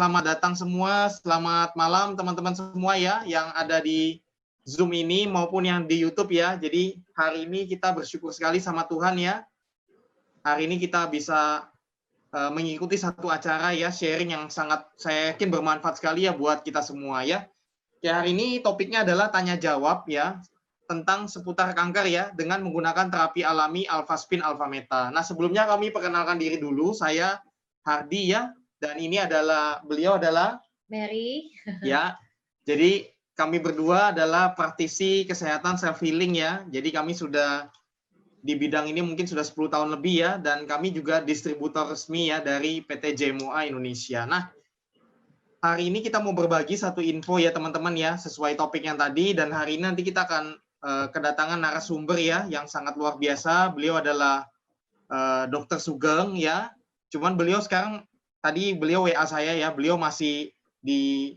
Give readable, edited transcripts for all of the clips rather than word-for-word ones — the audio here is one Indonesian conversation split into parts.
selamat datang semua, selamat malam teman-teman semua ya yang ada di Zoom ini maupun yang di YouTube ya. Jadi hari ini kita bersyukur sekali sama Tuhan ya. Hari ini kita bisa mengikuti satu acara ya, sharing yang sangat saya yakin bermanfaat sekali ya buat kita semua ya. Ya, hari ini topiknya adalah tanya jawab ya tentang seputar kanker ya dengan menggunakan terapi alami alpha-spin alpha-meta. Nah, sebelumnya kami perkenalkan diri dulu. Saya Hardi ya, dan ini beliau adalah Mary. Ya. Jadi kami berdua adalah praktisi kesehatan self healing ya. Jadi kami sudah di bidang ini mungkin sudah 10 tahun lebih ya, dan kami juga distributor resmi ya dari PT JMOA Indonesia. Nah, hari ini kita mau berbagi satu info ya teman-teman ya, sesuai topik yang tadi, dan hari ini nanti kita akan kedatangan narasumber ya, yang sangat luar biasa. Beliau adalah Dr. Sugeng ya, cuman beliau sekarang, tadi beliau WA saya ya, beliau masih di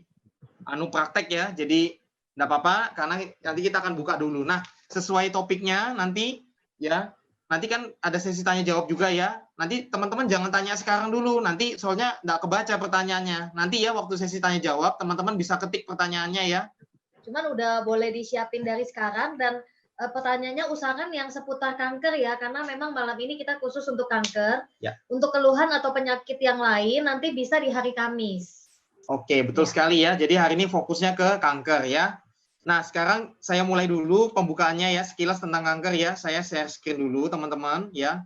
praktek ya, jadi enggak apa-apa, karena nanti kita akan buka dulu. Nah, sesuai topiknya nanti ya, nanti kan ada sesi tanya jawab juga ya. Nanti teman-teman jangan tanya sekarang dulu, nanti soalnya nggak kebaca pertanyaannya. Nanti ya waktu sesi tanya jawab teman-teman bisa ketik pertanyaannya ya. Cuman udah boleh disiapin dari sekarang, dan pertanyaannya usahakan yang seputar kanker ya, karena memang malam ini kita khusus untuk kanker. Ya. Untuk keluhan atau penyakit yang lain nanti bisa di hari Kamis. Oke, betul sekali ya. Jadi hari ini fokusnya ke kanker ya. Nah, sekarang saya mulai dulu pembukaannya ya, sekilas tentang kanker ya. Saya share screen dulu teman-teman ya.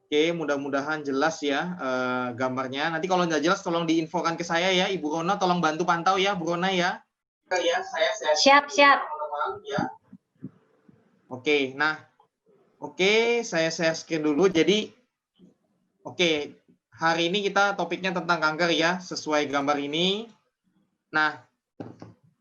Oke, mudah-mudahan jelas ya gambarnya. Nanti kalau nggak jelas tolong diinfokan ke saya ya, Ibu Rona, tolong bantu pantau ya, Bu Rona ya. Ya, saya share. Siap. Ya. Oke, nah, saya share screen dulu. Jadi, hari ini kita topiknya tentang kanker ya, sesuai gambar ini. Nah,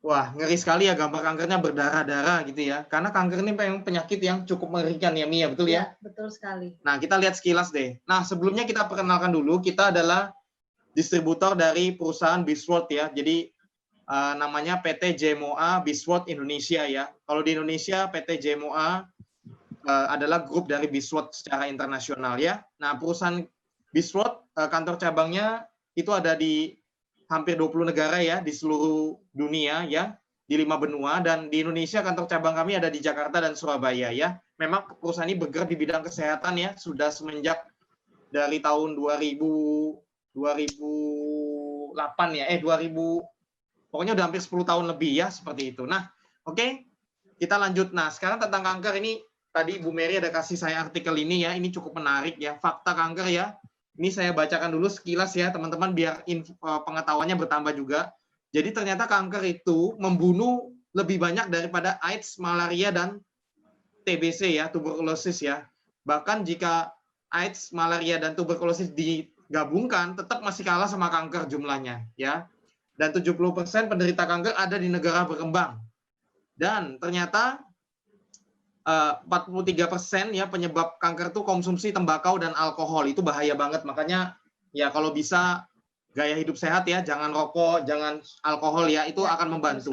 wah, ngeri sekali ya gambar kankernya berdarah-darah gitu ya. Karena kanker ini memang penyakit yang cukup mengerikan ya, Mia, betul ya? Betul sekali. Nah, kita lihat sekilas deh. Nah, sebelumnya kita perkenalkan dulu, kita adalah distributor dari perusahaan Bisworth ya. Jadi, namanya PT JMOA Bisworth Indonesia ya. Kalau di Indonesia, PT JMOA adalah grup dari Bisworth secara internasional ya. Nah, perusahaan Bisworth, kantor cabangnya itu ada di hampir 20 negara ya, di seluruh dunia ya, di 5 benua, dan di Indonesia kantor cabang kami ada di Jakarta dan Surabaya ya. Memang perusahaan ini bergerak di bidang kesehatan ya, sudah semenjak dari tahun 2008 ya, 2000, pokoknya udah hampir 10 tahun lebih ya, seperti itu. Nah, kita lanjut. Nah, sekarang tentang kanker ini, tadi Bu Mary ada kasih saya artikel ini ya, ini cukup menarik ya, fakta kanker ya. Ini saya bacakan dulu sekilas ya teman-teman, biar pengetahuannya bertambah juga. Jadi ternyata kanker itu membunuh lebih banyak daripada AIDS, malaria, dan TBC ya, tuberkulosis ya. Bahkan jika AIDS, malaria, dan tuberkulosis digabungkan, tetap masih kalah sama kanker jumlahnya ya. Dan 70% penderita kanker ada di negara berkembang. Dan ternyata 43% ya penyebab kanker itu konsumsi tembakau dan alkohol. Itu bahaya banget, makanya ya kalau bisa gaya hidup sehat ya, jangan rokok, jangan alkohol ya, itu akan membantu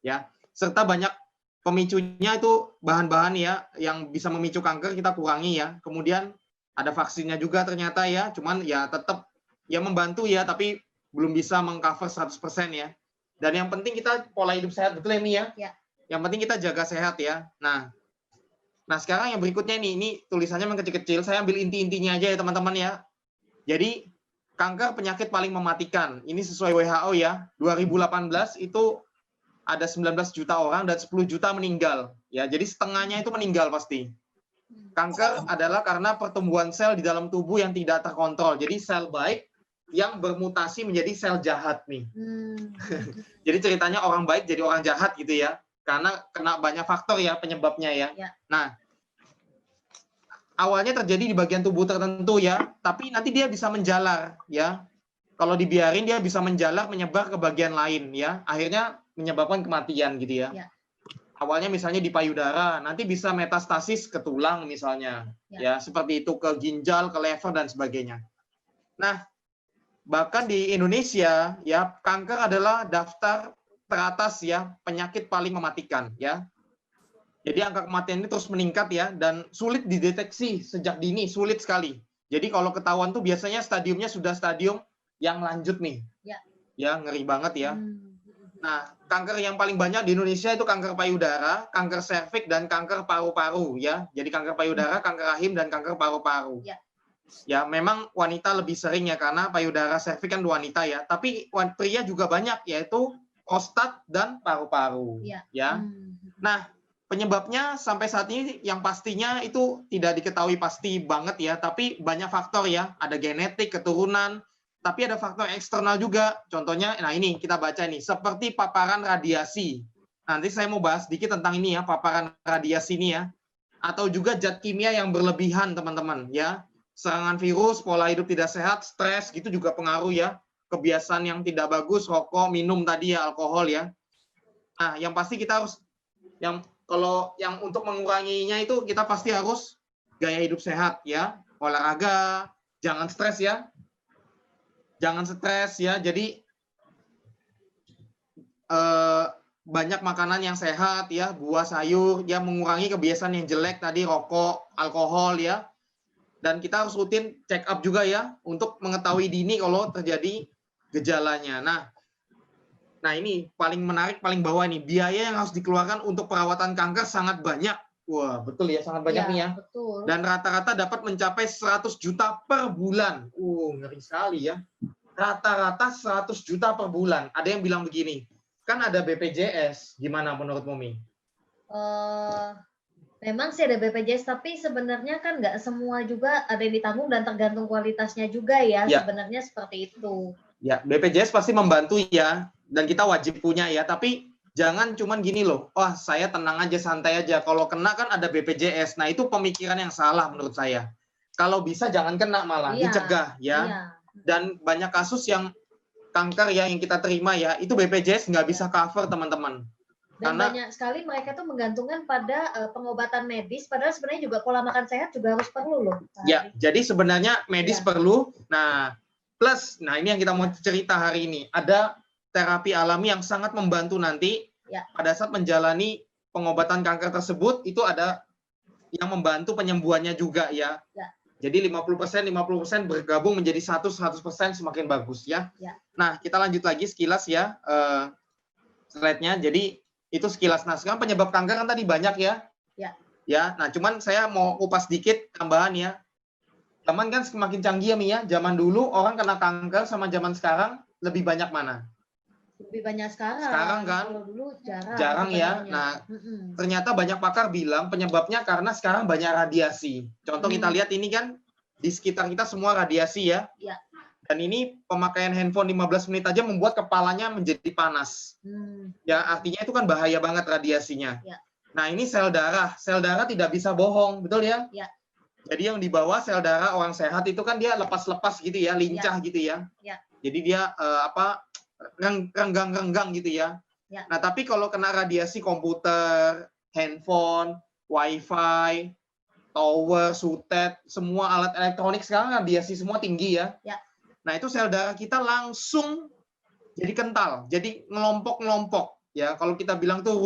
ya. Serta banyak pemicunya itu bahan-bahan ya yang bisa memicu kanker kita kurangi ya. Kemudian ada vaksinnya juga ternyata ya, cuman ya tetap ya membantu ya, tapi belum bisa mengcover 100% ya. Dan yang penting kita pola hidup sehat, betul ya Mi ya? Yang penting kita jaga sehat ya. Nah, sekarang yang berikutnya ini tulisannya memang kecil-kecil, saya ambil inti-intinya aja ya teman-teman ya. Jadi, kanker penyakit paling mematikan. Ini sesuai WHO ya. 2018 itu ada 19 juta orang dan 10 juta meninggal. Ya, jadi setengahnya itu meninggal pasti. Kanker adalah karena pertumbuhan sel di dalam tubuh yang tidak terkontrol. Jadi sel baik yang bermutasi menjadi sel jahat nih. Jadi ceritanya orang baik jadi orang jahat gitu ya. Karena kena banyak faktor ya penyebabnya ya. Nah, awalnya terjadi di bagian tubuh tertentu ya, tapi nanti dia bisa menjalar ya. Kalau dibiarin dia bisa menjalar menyebar ke bagian lain ya. Akhirnya menyebabkan kematian gitu ya. Awalnya misalnya di payudara, nanti bisa metastasis ke tulang misalnya. Ya, seperti itu, ke ginjal, ke lever dan sebagainya. Nah, bahkan di Indonesia ya, kanker adalah daftar teratas ya penyakit paling mematikan ya. Jadi angka kematian ini terus meningkat ya, dan sulit dideteksi sejak dini, sulit sekali. Jadi kalau ketahuan tuh biasanya stadiumnya sudah stadium yang lanjut nih. Ya. Ya, ngeri banget ya. Nah, kanker yang paling banyak di Indonesia itu kanker payudara, kanker serviks, dan kanker paru-paru ya. Jadi kanker payudara, kanker rahim, dan kanker paru-paru. Ya. Ya, memang wanita lebih sering ya karena payudara, serviks kan wanita ya. Tapi pria juga banyak yaitu prostat dan paru-paru. Ya. Nah, penyebabnya sampai saat ini yang pastinya itu tidak diketahui pasti banget ya, tapi banyak faktor ya. Ada genetik, keturunan, tapi ada faktor eksternal juga. Contohnya, nah ini kita baca nih, seperti paparan radiasi. Nanti saya mau bahas sedikit tentang ini ya, paparan radiasi ini ya. Atau juga zat kimia yang berlebihan, teman-teman ya. Serangan virus, pola hidup tidak sehat, stres, gitu juga pengaruh ya. Kebiasaan yang tidak bagus, rokok, minum tadi ya, alkohol ya. Nah, yang pasti kita harus, kalau yang untuk menguranginya itu kita pasti harus gaya hidup sehat ya, olahraga, jangan stres ya. Jangan stres ya. Jadi banyak makanan yang sehat ya, buah, sayur ya, mengurangi kebiasaan yang jelek tadi, rokok, alkohol ya. Dan kita harus rutin check up juga ya untuk mengetahui dini kalau terjadi gejalanya. Nah ini paling menarik, paling bawah nih, biaya yang harus dikeluarkan untuk perawatan kanker sangat banyak. Wah, betul ya, sangat banyak nih ya. Betul. Dan rata-rata dapat mencapai 100 juta per bulan. Ngeri sekali ya. Rata-rata 100 juta per bulan. Ada yang bilang begini, kan ada BPJS. Gimana menurut Momi? Memang sih ada BPJS, tapi sebenarnya kan nggak semua juga ada yang ditanggung dan tergantung kualitasnya juga ya. Sebenarnya seperti itu. Ya, BPJS pasti membantu ya. Dan kita wajib punya ya. Tapi jangan cuman gini loh, wah saya tenang aja, santai aja. Kalau kena kan ada BPJS. Nah itu pemikiran yang salah menurut saya. Kalau bisa jangan kena malah, dicegah ya. Dan banyak kasus yang kanker ya yang kita terima ya, itu BPJS nggak bisa cover teman-teman. Dan banyak sekali mereka tuh menggantungkan pada pengobatan medis, padahal sebenarnya juga pola makan sehat juga harus perlu loh. Ya, jadi sebenarnya medis perlu. Nah, plus, nah ini yang kita mau cerita hari ini, ada terapi alami yang sangat membantu nanti pada saat menjalani pengobatan kanker tersebut, itu ada yang membantu penyembuhannya juga ya. Jadi 50% bergabung menjadi 100% semakin bagus ya. Nah, kita lanjut lagi sekilas ya slide-nya. Jadi itu sekilas. Nah, sekarang penyebab kanker kan tadi banyak ya. Ya, nah cuman saya mau kupas sedikit tambahan ya. Zaman kan semakin canggih ya Mi ya. Zaman dulu orang kena kanker sama zaman sekarang lebih banyak mana? Lebih banyak sekarang. Sekarang kan? Kalau dulu jarang ya. Nah, ternyata banyak pakar bilang penyebabnya karena sekarang banyak radiasi. Contoh kita lihat ini kan di sekitar kita semua radiasi ya. Dan ini pemakaian handphone 15 menit aja membuat kepalanya menjadi panas. Ya, artinya itu kan bahaya banget radiasinya. Nah, ini sel darah. Sel darah tidak bisa bohong, betul ya? Jadi yang dibawa sel darah orang sehat itu kan dia lepas-lepas gitu ya, lincah gitu ya. Jadi dia renggang-renggang gitu ya. Nah, tapi kalau kena radiasi komputer, handphone, wifi, tower, sutet, semua alat elektronik sekarang radiasi semua tinggi ya. Nah, itu sel darah kita langsung jadi kental, jadi ngelompok-ngelompok. Ya, kalau kita bilang tuh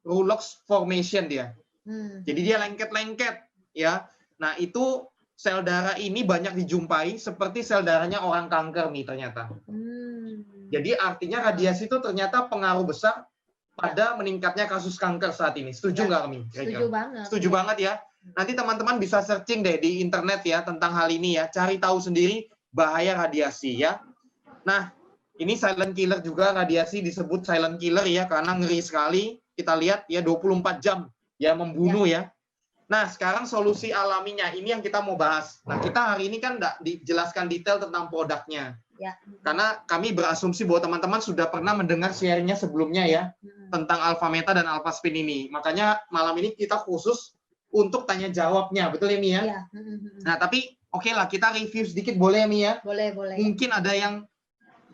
rouleaux formation dia. Jadi dia lengket-lengket ya. Nah, itu sel darah ini banyak dijumpai seperti sel darahnya orang kanker nih ternyata. Jadi artinya radiasi itu ternyata pengaruh besar pada meningkatnya kasus kanker saat ini. Setuju nggak, Mi? Setuju banget. Setuju banget ya. Nanti teman-teman bisa searching deh di internet ya tentang hal ini ya. Cari tahu sendiri bahaya radiasi ya. Nah, ini silent killer juga, radiasi disebut silent killer ya karena ngeri sekali. Kita lihat ya 24 jam ya membunuh ya. Nah, sekarang solusi alaminya ini yang kita mau bahas. Nah, kita hari ini kan nggak dijelaskan detail tentang produknya. Karena kami berasumsi bahwa teman-teman sudah pernah mendengar share-nya sebelumnya ya tentang Alpha Meta dan Alpha Spin ini. Makanya malam ini kita khusus untuk tanya jawabnya, betul ya Mi ya? Nah, tapi oke lah, kita review sedikit boleh ya Mi ya? Boleh. Mungkin ada yang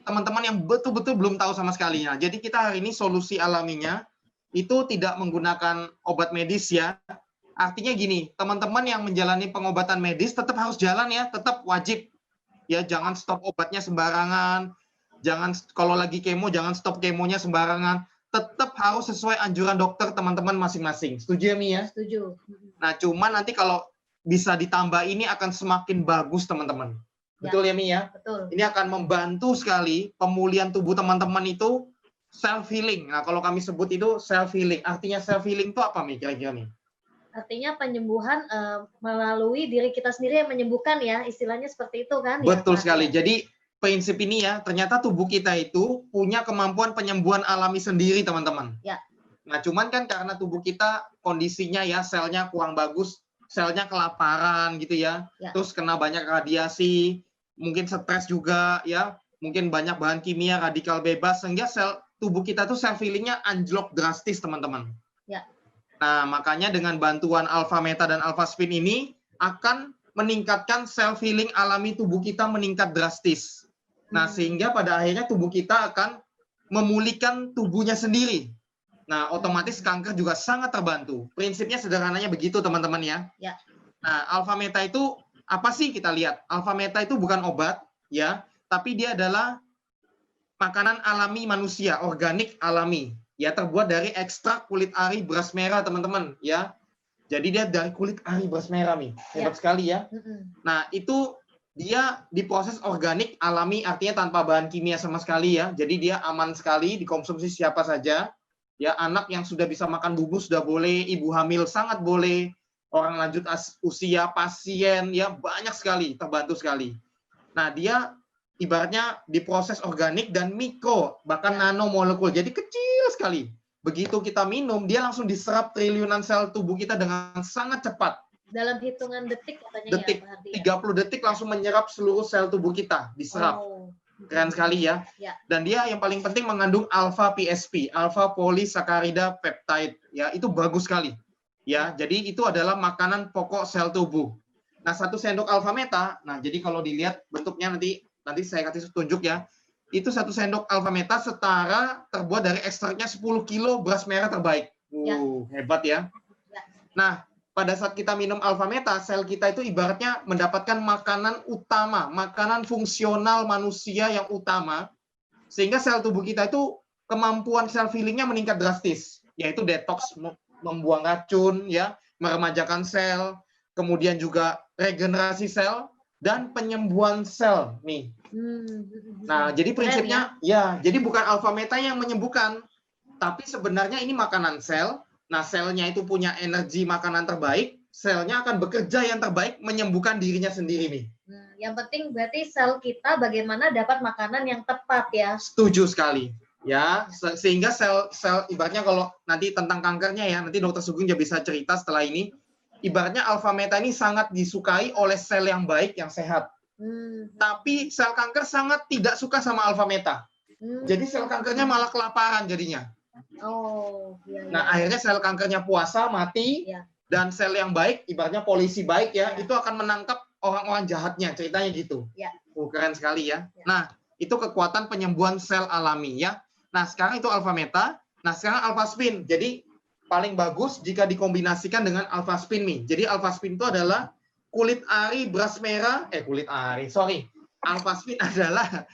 teman-teman yang betul-betul belum tahu sama sekali ya. Jadi kita hari ini solusi alaminya itu tidak menggunakan obat medis ya. Artinya gini, teman-teman yang menjalani pengobatan medis tetap harus jalan ya, tetap wajib. Ya, jangan stop obatnya sembarangan. Jangan kalau lagi kemo jangan stop kemonya sembarangan. Tetap harus sesuai anjuran dokter teman-teman masing-masing. Setuju ya Mi ya? Setuju. Nah, cuman nanti kalau bisa ditambah ini akan semakin bagus teman-teman. Betul ya, Mi ya? Betul. Ini akan membantu sekali pemulihan tubuh teman-teman itu self healing. Nah, kalau kami sebut itu self healing. Artinya self healing itu apa, Mi? Kira-kira, Mi? Artinya penyembuhan melalui diri kita sendiri yang menyembuhkan ya, istilahnya seperti itu kan? Betul ya, sekali. Jadi prinsip ini ya, ternyata tubuh kita itu punya kemampuan penyembuhan alami sendiri, teman-teman. Ya. Nah, cuman kan karena tubuh kita kondisinya ya, selnya kurang bagus, selnya kelaparan gitu ya, terus kena banyak radiasi, mungkin stres juga ya, mungkin banyak bahan kimia, radikal bebas, sehingga sel tubuh kita tuh self healingnya anjlok drastis, teman-teman. Ya. Nah, makanya dengan bantuan alpha meta dan alpha spin ini akan meningkatkan self healing alami tubuh kita meningkat drastis. Nah, sehingga pada akhirnya tubuh kita akan memulihkan tubuhnya sendiri. Nah, otomatis kanker juga sangat terbantu. Prinsipnya sederhananya begitu, teman-teman ya. Ya. Nah, alpha meta itu apa sih kita lihat? Alpha meta itu bukan obat ya, tapi dia adalah makanan alami manusia, organik alami. Ya, terbuat dari ekstrak kulit ari beras merah, teman-teman ya. Jadi dia dari kulit ari beras merah, Mi. Hebat sekali ya. Nah, itu dia diproses organik alami, artinya tanpa bahan kimia sama sekali ya. Jadi dia aman sekali, dikonsumsi siapa saja. Ya, anak yang sudah bisa makan bumbu sudah boleh, ibu hamil sangat boleh, orang lanjut usia, pasien ya, banyak sekali, terbantu sekali. Nah, dia ibaratnya diproses organik dan mikro, bahkan nanomolekul, jadi kecil sekali. Begitu kita minum, dia langsung diserap triliunan sel tubuh kita dengan sangat cepat. Dalam hitungan detik katanya detik, ya, 30 detik langsung menyerap seluruh sel tubuh kita, diserap. Keren sekali ya. Dan dia yang paling penting mengandung alpha PSP, alpha polysaccharida peptide. Ya, itu bagus sekali. Ya, jadi itu adalah makanan pokok sel tubuh. Nah, 1 sendok alpha meta, nah jadi kalau dilihat bentuknya nanti saya kasih tunjuk ya. Itu 1 sendok alpha meta setara terbuat dari ekstraknya 10 kilo beras merah terbaik. Hebat ya. Nah, pada saat kita minum alpha meta, sel kita itu ibaratnya mendapatkan makanan utama, makanan fungsional manusia yang utama, sehingga sel tubuh kita itu kemampuan self healingnya meningkat drastis, yaitu detox, membuang racun, ya, meremajakan sel, kemudian juga regenerasi sel dan penyembuhan sel, nih. Nah, jadi prinsipnya ya, jadi bukan alpha meta yang menyembuhkan, tapi sebenarnya ini makanan sel. Nah, selnya itu punya energi makanan terbaik, selnya akan bekerja yang terbaik menyembuhkan dirinya sendiri, nih. Yang penting berarti sel kita bagaimana dapat makanan yang tepat ya. Setuju sekali. Ya, sehingga sel ibaratnya kalau nanti tentang kankernya ya, nanti Dokter Sugeng juga bisa cerita setelah ini. Ibaratnya alpha meta ini sangat disukai oleh sel yang baik, yang sehat. Tapi sel kanker sangat tidak suka sama alpha meta. Jadi sel kankernya malah kelaparan jadinya. Nah, akhirnya sel kankernya puasa, mati, dan sel yang baik, ibaratnya polisi baik ya, itu akan menangkap orang-orang jahatnya, ceritanya gitu. Keren sekali ya. Nah, itu kekuatan penyembuhan sel alami ya. Nah, sekarang itu alpha meta. Nah, sekarang alpha spin. Jadi paling bagus jika dikombinasikan dengan alpha spin, nih. Jadi alpha spin itu adalah kulit ari beras merah, alpha spin adalah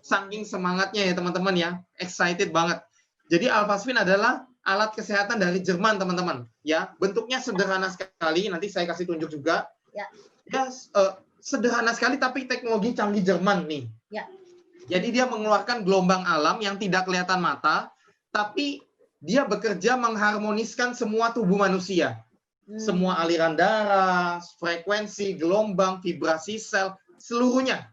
saking semangatnya ya teman-teman ya, excited banget. Jadi alpha spin adalah alat kesehatan dari Jerman, teman-teman. Ya, bentuknya sederhana sekali. Nanti saya kasih tunjuk juga. Ya, sederhana sekali tapi teknologi canggih Jerman nih. Jadi dia mengeluarkan gelombang alam yang tidak kelihatan mata, tapi dia bekerja mengharmoniskan semua tubuh manusia. Semua aliran darah, frekuensi, gelombang, vibrasi sel, seluruhnya.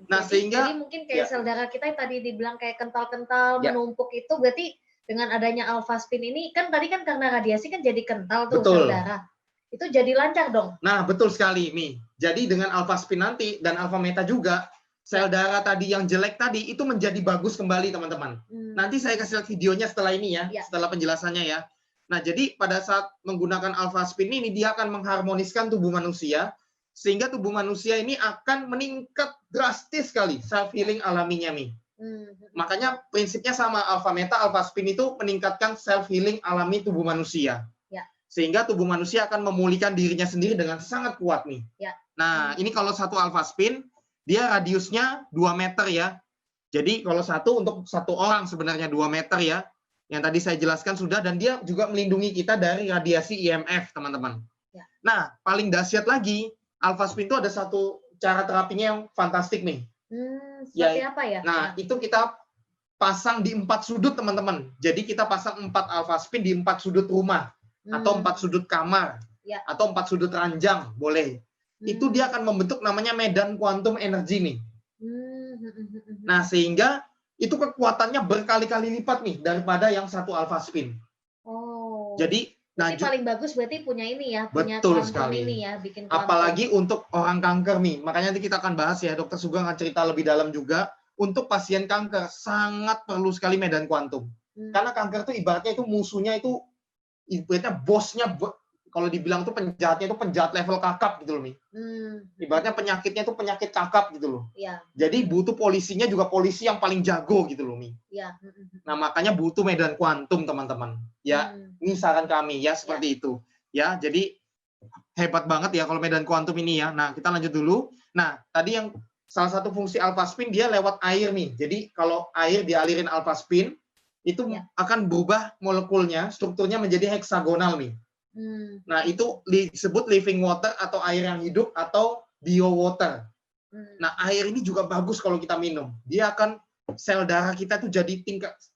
Nah, sehingga jadi mungkin kayak sel darah kita yang tadi dibilang kayak kental-kental, menumpuk itu berarti dengan adanya alpha spin ini kan tadi kan karena radiasi kan jadi kental tuh sel darah. Itu jadi lancar dong. Nah, betul sekali, Mi. Jadi dengan alpha spin nanti dan alpha meta juga, sel darah tadi yang jelek tadi itu menjadi bagus kembali, teman-teman. Nanti saya kasih lihat videonya setelah ini ya, setelah penjelasannya ya. Nah, jadi pada saat menggunakan alpha spin ini dia akan mengharmoniskan tubuh manusia sehingga tubuh manusia ini akan meningkat drastis sekali self healing alaminya, Mi. Makanya prinsipnya sama, alpha meta, alpha spin itu meningkatkan self healing alami tubuh manusia. Sehingga tubuh manusia akan memulihkan dirinya sendiri dengan sangat kuat, nih. Nah, ini kalau satu alpha spin dia radiusnya 2 meter ya. Jadi kalau satu untuk satu orang sebenarnya 2 meter ya. Yang tadi saya jelaskan sudah, dan dia juga melindungi kita dari radiasi IMF, teman-teman. Nah, paling dahsyat lagi, alpha spin itu ada satu cara terapinya yang fantastik nih. Seperti apa ya? Nah, itu kita pasang di 4 sudut, teman-teman. Jadi kita pasang 4 alpha spin di 4 sudut rumah, atau 4 sudut kamar, atau 4 sudut ranjang, boleh. Itu dia akan membentuk namanya medan kuantum energi nih. Nah, sehingga itu kekuatannya berkali-kali lipat nih daripada yang satu alpha spin. Jadi paling bagus berarti punya ini ya, punya betul sekali. Ini ya, bikin apalagi untuk orang kanker nih. Makanya nanti kita akan bahas ya, Dokter Sugeng akan cerita lebih dalam juga. Untuk pasien kanker sangat perlu sekali medan kuantum. Karena kanker itu ibaratnya itu musuhnya itu ibaratnya bosnya, kalau dibilang tuh penjahatnya itu penjahat level kakap gitu loh nih. Ibaratnya penyakitnya itu penyakit kakap gitu loh. Jadi butuh polisinya juga polisi yang paling jago gitu loh nih. Nah, makanya butuh medan kuantum, teman-teman. Ya, ini saran kami ya, seperti itu. Ya, jadi hebat banget ya kalau medan kuantum ini ya. Nah, kita lanjut dulu. Nah, tadi yang salah satu fungsi alpha spin dia lewat air nih. Jadi kalau air dialirin alpha spin itu akan berubah molekulnya, strukturnya menjadi heksagonal nih. Nah, itu disebut living water atau air yang hidup atau bio water. Nah, air ini juga bagus kalau kita minum. Dia akan sel darah kita tuh jadi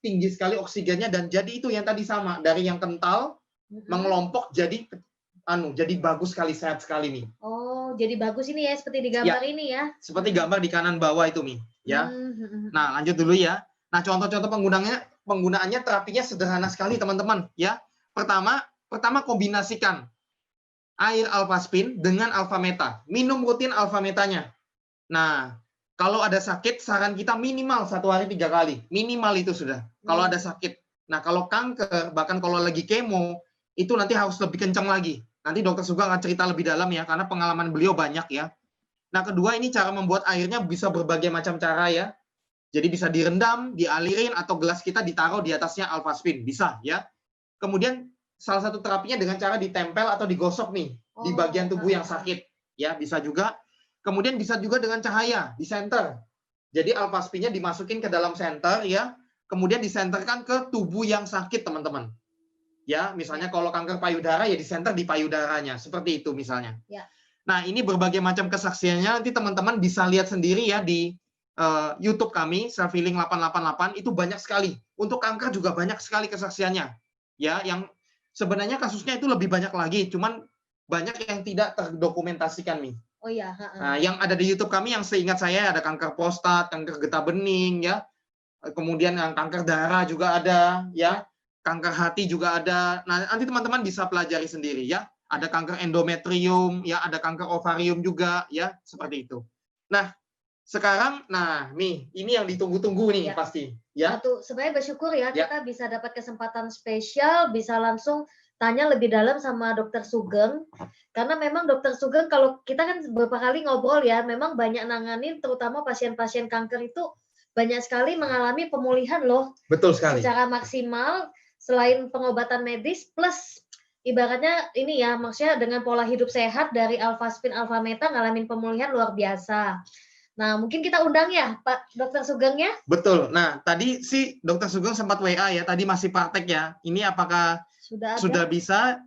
tinggi sekali oksigennya, dan jadi itu yang tadi sama, dari yang kental mengelompok jadi bagus sekali, sehat sekali nih. Jadi bagus ini ya, seperti di gambar ini ya. Seperti gambar di kanan bawah itu nih, ya. Nah, lanjut dulu ya. Nah, contoh-contoh penggunaannya terapinya sederhana sekali, teman-teman, ya. Pertama kombinasikan air alpha spin dengan alpha meta. Minum rutin alpha metanya. Nah, kalau ada sakit, saran kita minimal 1 hari 3 kali. Minimal itu sudah. Kalau ada sakit. Nah, kalau kanker, bahkan kalau lagi kemo, itu nanti harus lebih kencang lagi. Nanti Dokter Sugeng akan cerita lebih dalam ya, karena pengalaman beliau banyak ya. Nah, kedua ini cara membuat airnya bisa berbagai macam cara ya. Jadi bisa direndam, dialirin, atau gelas kita ditaruh di atasnya alpha spin. Bisa ya. Kemudian salah satu terapinya dengan cara ditempel atau digosok nih di bagian tubuh yang sakit. Ya, bisa juga. Kemudian bisa juga dengan cahaya di center. Jadi alpha spin-nya dimasukin ke dalam center ya. Kemudian disenterkan ke tubuh yang sakit, teman-teman. Ya, misalnya kalau kanker payudara ya di center di payudaranya, seperti itu misalnya. Nah, ini berbagai macam kesaksiannya, nanti teman-teman bisa lihat sendiri ya di YouTube kami, Selfhealing 888, itu banyak sekali. Untuk kanker juga banyak sekali kesaksiannya. Ya, yang sebenarnya kasusnya itu lebih banyak lagi, cuman banyak yang tidak terdokumentasikan nih. Nah, yang ada di YouTube kami yang seingat saya ada kanker prostat, kanker getah bening ya. Kemudian yang kanker darah juga ada ya. Kanker hati juga ada. Nah, nanti teman-teman bisa pelajari sendiri ya. Ada kanker endometrium, ya, ada kanker ovarium juga, ya, seperti itu. Nah, sekarang, nih, ini yang ditunggu-tunggu nih pasti, ya. Sebenarnya bersyukur ya kita bisa dapat kesempatan spesial, bisa langsung tanya lebih dalam sama Dokter Sugeng, karena memang Dokter Sugeng kalau kita kan beberapa kali ngobrol ya, memang banyak nanganin, terutama pasien-pasien kanker itu banyak sekali mengalami pemulihan loh. Betul sekali. Secara maksimal. Selain pengobatan medis plus ibaratnya ini ya, maksudnya dengan pola hidup sehat dari alpha spin alpha meta ngalamin pemulihan luar biasa. Nah, mungkin kita undang ya Pak Dokter Sugeng ya. Betul. Nah, tadi sih Dokter Sugeng sempat WA ya, tadi masih praktek ya. Ini apakah sudah bisa?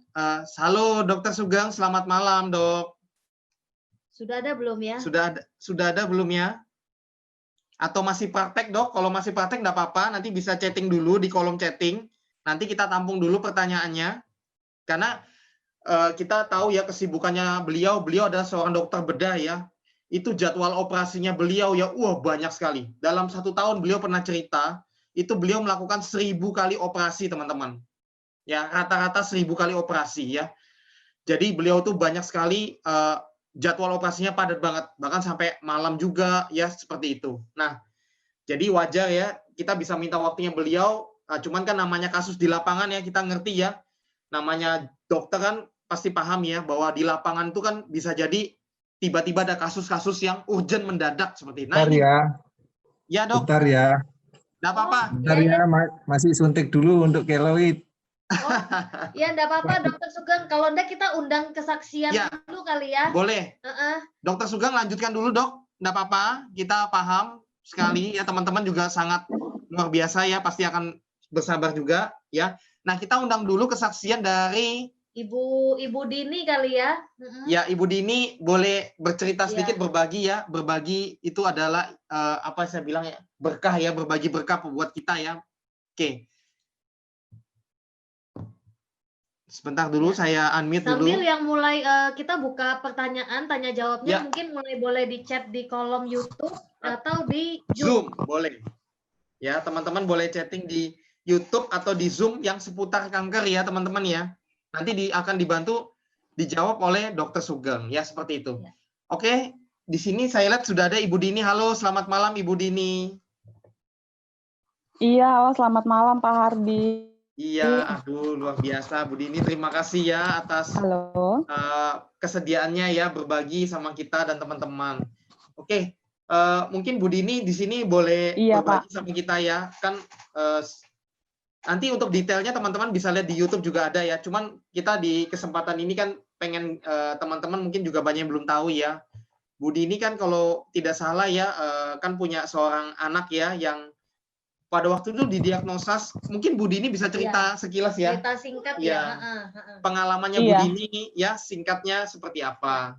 Halo Dokter Sugeng, selamat malam Dok. Sudah ada belum ya? Sudah ada belum ya? Atau masih praktek Dok? Kalau masih praktek nggak apa-apa, nanti bisa chatting dulu di kolom chatting. Nanti kita tampung dulu pertanyaannya, karena kita tahu ya kesibukannya beliau adalah seorang dokter bedah ya. Itu jadwal operasinya beliau ya, banyak sekali. Dalam 1 tahun beliau pernah cerita, itu beliau melakukan 1000 kali operasi, teman-teman. Ya, rata-rata 1000 kali operasi ya. Jadi beliau tuh banyak sekali jadwal operasinya padat banget, bahkan sampai malam juga ya, seperti itu. Nah, jadi wajar ya kita bisa minta waktunya beliau. Cuman kan namanya kasus di lapangan ya, kita ngerti ya. Namanya dokter kan pasti paham ya, bahwa di lapangan itu kan bisa jadi tiba-tiba ada kasus-kasus yang urgent mendadak seperti itu. Bentar ya. Ya Dok. Bentar ya. Nggak apa-apa. Bentar ya, masih suntik dulu untuk keloid. Ya enggak apa-apa Dokter Sugeng. Kalau enggak kita undang kesaksian dulu kali ya. Boleh. Dokter Sugeng lanjutkan dulu Dok. Enggak apa-apa. Kita paham sekali ya, teman-teman juga sangat luar biasa ya, pasti akan bersabar juga ya. Nah, kita undang dulu kesaksian dari Ibu Dini kali ya. Ya, Ibu Dini boleh bercerita sedikit, Ya. berbagi ya. Berbagi itu adalah apa saya bilang ya, berkah ya, berbagi berkah buat kita ya. Oke. Sebentar dulu, saya unmute dulu. Sambil yang mulai kita buka pertanyaan, tanya jawabnya mungkin mulai boleh di chat di kolom YouTube atau di Zoom. Boleh. Ya, teman-teman boleh chatting di YouTube atau di Zoom yang seputar kanker ya, teman-teman ya. Nanti akan dibantu dijawab oleh Dr. Sugeng ya, seperti itu. Ya. Oke, di sini saya lihat sudah ada Ibu Dini. Halo, selamat malam Ibu Dini. Iya, halo, selamat malam Pak Hardi. Iya, aduh luar biasa Bu Dini. Terima kasih ya atas kesediaannya ya berbagi sama kita dan teman-teman. Oke, mungkin Bu Dini di sini boleh berbagi sama kita ya. Kan nanti untuk detailnya teman-teman bisa lihat di YouTube juga ada ya. Cuman kita di kesempatan ini kan pengen teman-teman mungkin juga banyak yang belum tahu ya. Bu Dini kan kalau tidak salah ya kan punya seorang anak ya yang pada waktu itu didiagnosa, mungkin Bu Dini bisa cerita sekilas ya. Cerita singkat ya. Pengalamannya Bu Dini ya, singkatnya seperti apa?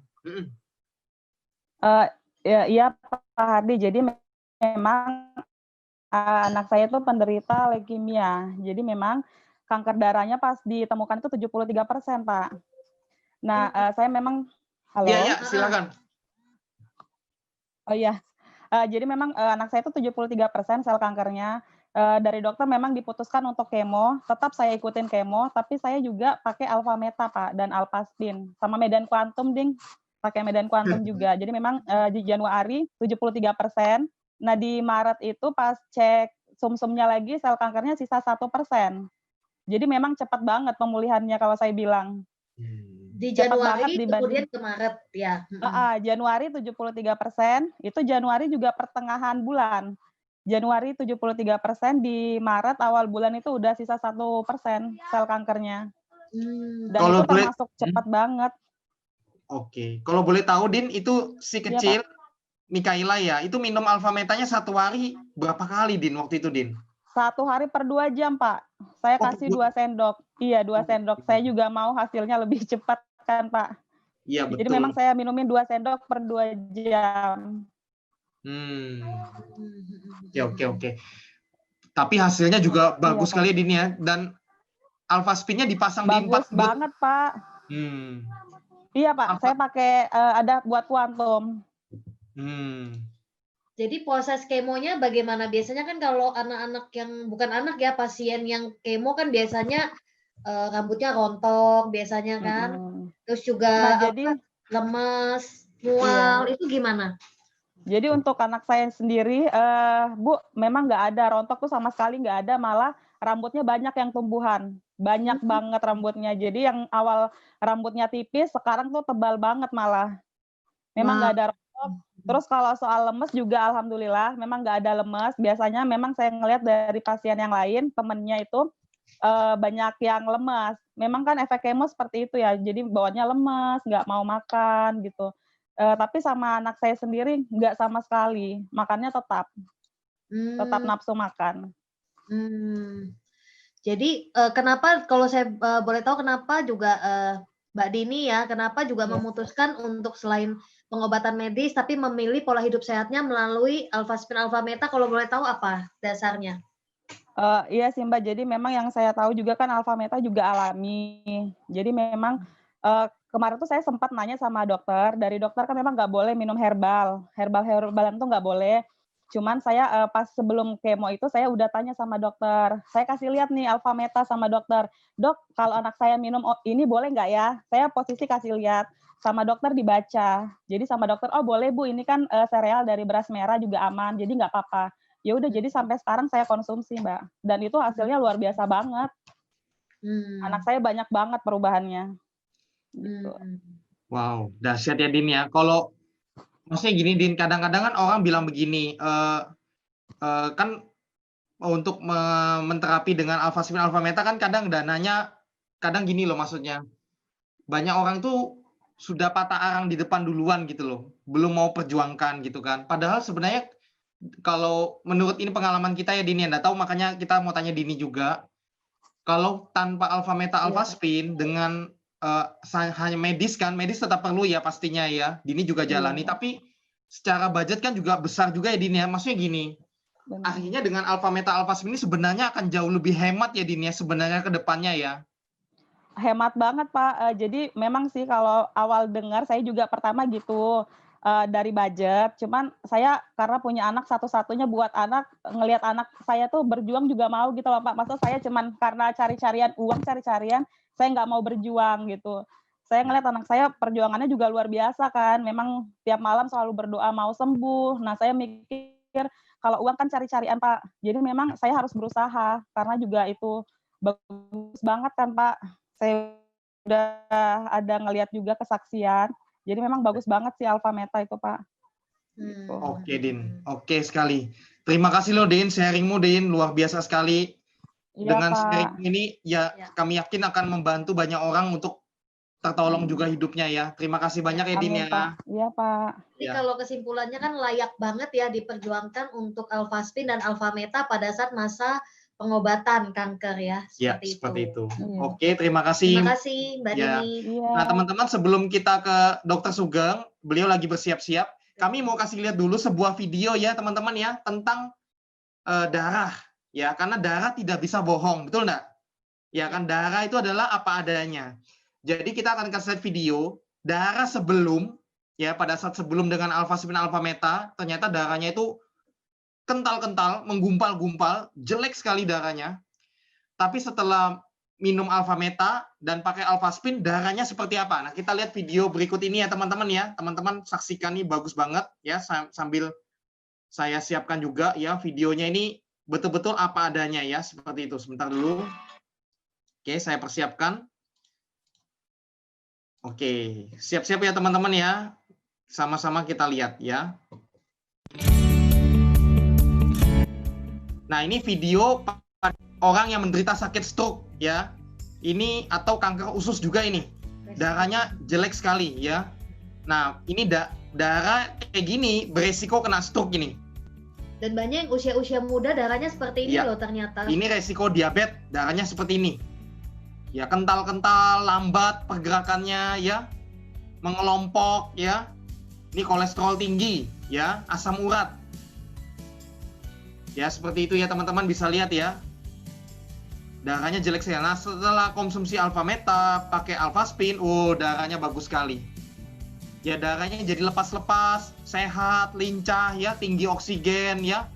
Iya Pak Hardi, jadi memang anak saya itu penderita leukemia. Jadi memang kanker darahnya pas ditemukan itu 73%, Pak. Nah, saya memang Iya, silakan. Oh iya. Jadi memang anak saya itu 73% sel kankernya. Dari dokter memang diputuskan untuk kemo, tetap saya ikutin kemo, tapi saya juga pakai alfa meta Pak dan alpaspin sama medan kuantum ding, pakai medan kuantum juga. Jadi memang di Januari 73%. Nah di Maret itu pas cek sumsumnya lagi sel kankernya sisa 1%. Jadi memang cepat banget pemulihannya kalau saya bilang. Di Januari kemudian ke Maret ya. Januari 73%, itu Januari juga pertengahan bulan. Januari 73%, di Maret awal bulan itu udah sisa 1% sel kankernya. Dan kalau itu termasuk cepat banget. Oke, kalau boleh tahu Din, itu si kecil Mikaela ya, itu minum alfa metanya satu hari berapa kali Din waktu itu Din? 1 hari per 2 jam Pak. Saya kasih 2 sendok. Iya 2 sendok. Saya juga mau hasilnya lebih cepat kan Pak. Iya betul. Jadi memang saya minumin 2 sendok per 2 jam. Oke. Tapi hasilnya juga bagus sekali Din ya. Dan alpha spin-nya dipasang di 4 bagus banget Pak. Iya Pak, saya pakai ada buat kuantum. Jadi proses kemonya bagaimana? Biasanya kan kalau anak-anak yang bukan anak ya, pasien yang kemo kan biasanya rambutnya rontok biasanya kan. Terus juga jadi lemas, mual, itu gimana? Jadi untuk anak saya sendiri, Bu, memang nggak ada rontok tuh sama sekali nggak ada, malah rambutnya banyak yang tumbuhan, banyak banget rambutnya. Jadi yang awal rambutnya tipis, sekarang tuh tebal banget malah. Memang nggak ada rontok. Terus kalau soal lemes juga alhamdulillah, memang nggak ada lemes. Biasanya memang saya ngelihat dari pasien yang lain, temennya itu banyak yang lemas. Memang kan efek kemo seperti itu ya, jadi bawaannya lemas, nggak mau makan gitu. Tapi sama anak saya sendiri nggak sama sekali, makannya tetap nafsu makan. Jadi kenapa kalau saya boleh tahu kenapa juga Mbak Dini ya, kenapa juga memutuskan untuk selain pengobatan medis tapi memilih pola hidup sehatnya melalui alfaspin alfa meta, kalau boleh tahu apa dasarnya? Iya sih Mbak, jadi memang yang saya tahu juga kan alfa meta juga alami. Jadi memang kemarin tuh saya sempat nanya sama dokter, dari dokter kan memang nggak boleh minum herbalan itu nggak boleh. Cuman saya pas sebelum kemo itu saya udah tanya sama dokter, saya kasih lihat nih alfa meta sama dokter, dok kalau anak saya minum ini boleh nggak ya? Saya posisi kasih lihat, sama dokter dibaca. Jadi sama dokter, oh boleh Bu, ini kan sereal dari beras merah juga aman, jadi nggak apa-apa. Ya udah, jadi sampai sekarang saya konsumsi Mbak, dan itu hasilnya luar biasa banget. Anak saya banyak banget perubahannya. Gitu. Wow, dahsyat ya Din ya. Kalau maksudnya gini Din, kadang-kadang kan orang bilang begini, kan untuk menterapi dengan alfaspin alfa meta kan kadang dananya, kadang gini loh maksudnya, banyak orang tuh sudah patah arang di depan duluan gitu loh, belum mau perjuangkan gitu kan. Padahal sebenarnya kalau menurut ini pengalaman kita ya Dini, Anda tahu, makanya kita mau tanya Dini juga, kalau tanpa alfa meta alfaspin dengan hanya medis kan, medis tetap perlu ya pastinya ya. Dini juga jalani, tapi secara budget kan juga besar juga ya Dini ya. Maksudnya gini, akhirnya dengan alfa meta alfa spin ini sebenarnya akan jauh lebih hemat ya Dini ya sebenarnya ke depannya ya. Hemat banget Pak. Jadi memang sih kalau awal dengar saya juga pertama gitu dari budget. Cuman saya karena punya anak satu-satunya buat anak, ngelihat anak saya tuh berjuang juga mau gitu loh Pak. Masa saya cuman karena cari-carian uang, cari-carian, saya nggak mau berjuang gitu. Saya ngelihat anak saya perjuangannya juga luar biasa kan. Memang tiap malam selalu berdoa mau sembuh. Nah saya mikir kalau uang kan cari-carian Pak. Jadi memang saya harus berusaha karena juga itu bagus banget kan Pak. Saya udah ada ngelihat juga kesaksian. Jadi memang bagus banget sih alfa meta itu, Pak. Gitu. Oke, Din. Oke sekali. Terima kasih loh, Din. Sharingmu, Din. Luar biasa sekali. Iya, Dengan Pak. sharing ini, ya kami yakin akan membantu banyak orang untuk tertolong juga hidupnya ya. Terima kasih banyak ya, Din Amin, ya. Pak. Iya, Pak. Jadi kalau kesimpulannya kan layak banget ya diperjuangkan untuk alfa spin dan alfa meta pada saat masa pengobatan kanker ya, seperti itu. Iya. Oke, terima kasih. Terima kasih Mbak Ya. Dini. Iya. Nah, teman-teman, sebelum kita ke Dokter Sugeng, beliau lagi bersiap-siap. Kami mau kasih lihat dulu sebuah video ya, teman-teman ya, tentang darah. Ya, karena darah tidak bisa bohong, betul nggak? Ya kan, darah itu adalah apa adanya. Jadi kita akan kasih lihat video darah sebelum, ya pada saat sebelum dengan alfa spin alfa meta, ternyata darahnya itu kental-kental, menggumpal-gumpal, jelek sekali darahnya. Tapi setelah minum alfa meta dan pakai alfa spin, darahnya seperti apa? Nah, kita lihat video berikut ini ya teman-teman ya. Teman-teman saksikan, nih bagus banget ya, sambil saya siapkan juga ya videonya ini betul-betul apa adanya ya, seperti itu. Sebentar dulu. Oke, saya persiapkan. Oke, siap-siap ya teman-teman ya. Sama-sama kita lihat ya. Nah, ini video orang yang menderita sakit stroke ya. Ini atau kanker usus juga ini. Darahnya jelek sekali ya. Nah, ini darah kayak gini beresiko kena stroke ini. Dan banyak yang usia-usia muda darahnya seperti ini loh ternyata. Ini resiko diabetes, darahnya seperti ini. Ya, kental-kental, lambat pergerakannya ya. Mengelompok ya. Ini kolesterol tinggi ya, asam urat. Ya, seperti itu ya teman-teman, bisa lihat ya. Darahnya jelek sekali. Nah, setelah konsumsi alfa meta, pakai alfa spin, darahnya bagus sekali. Ya, darahnya jadi lepas-lepas, sehat, lincah ya, tinggi oksigen ya.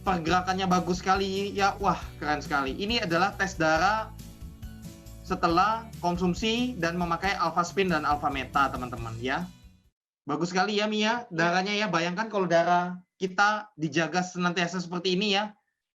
Pergerakannya bagus sekali ya. Wah, keren sekali. Ini adalah tes darah setelah konsumsi dan memakai alfa spin dan alfa meta, teman-teman ya. Bagus sekali ya Mia, darahnya ya. Bayangkan kalau darah kita dijaga senantiasa seperti ini ya.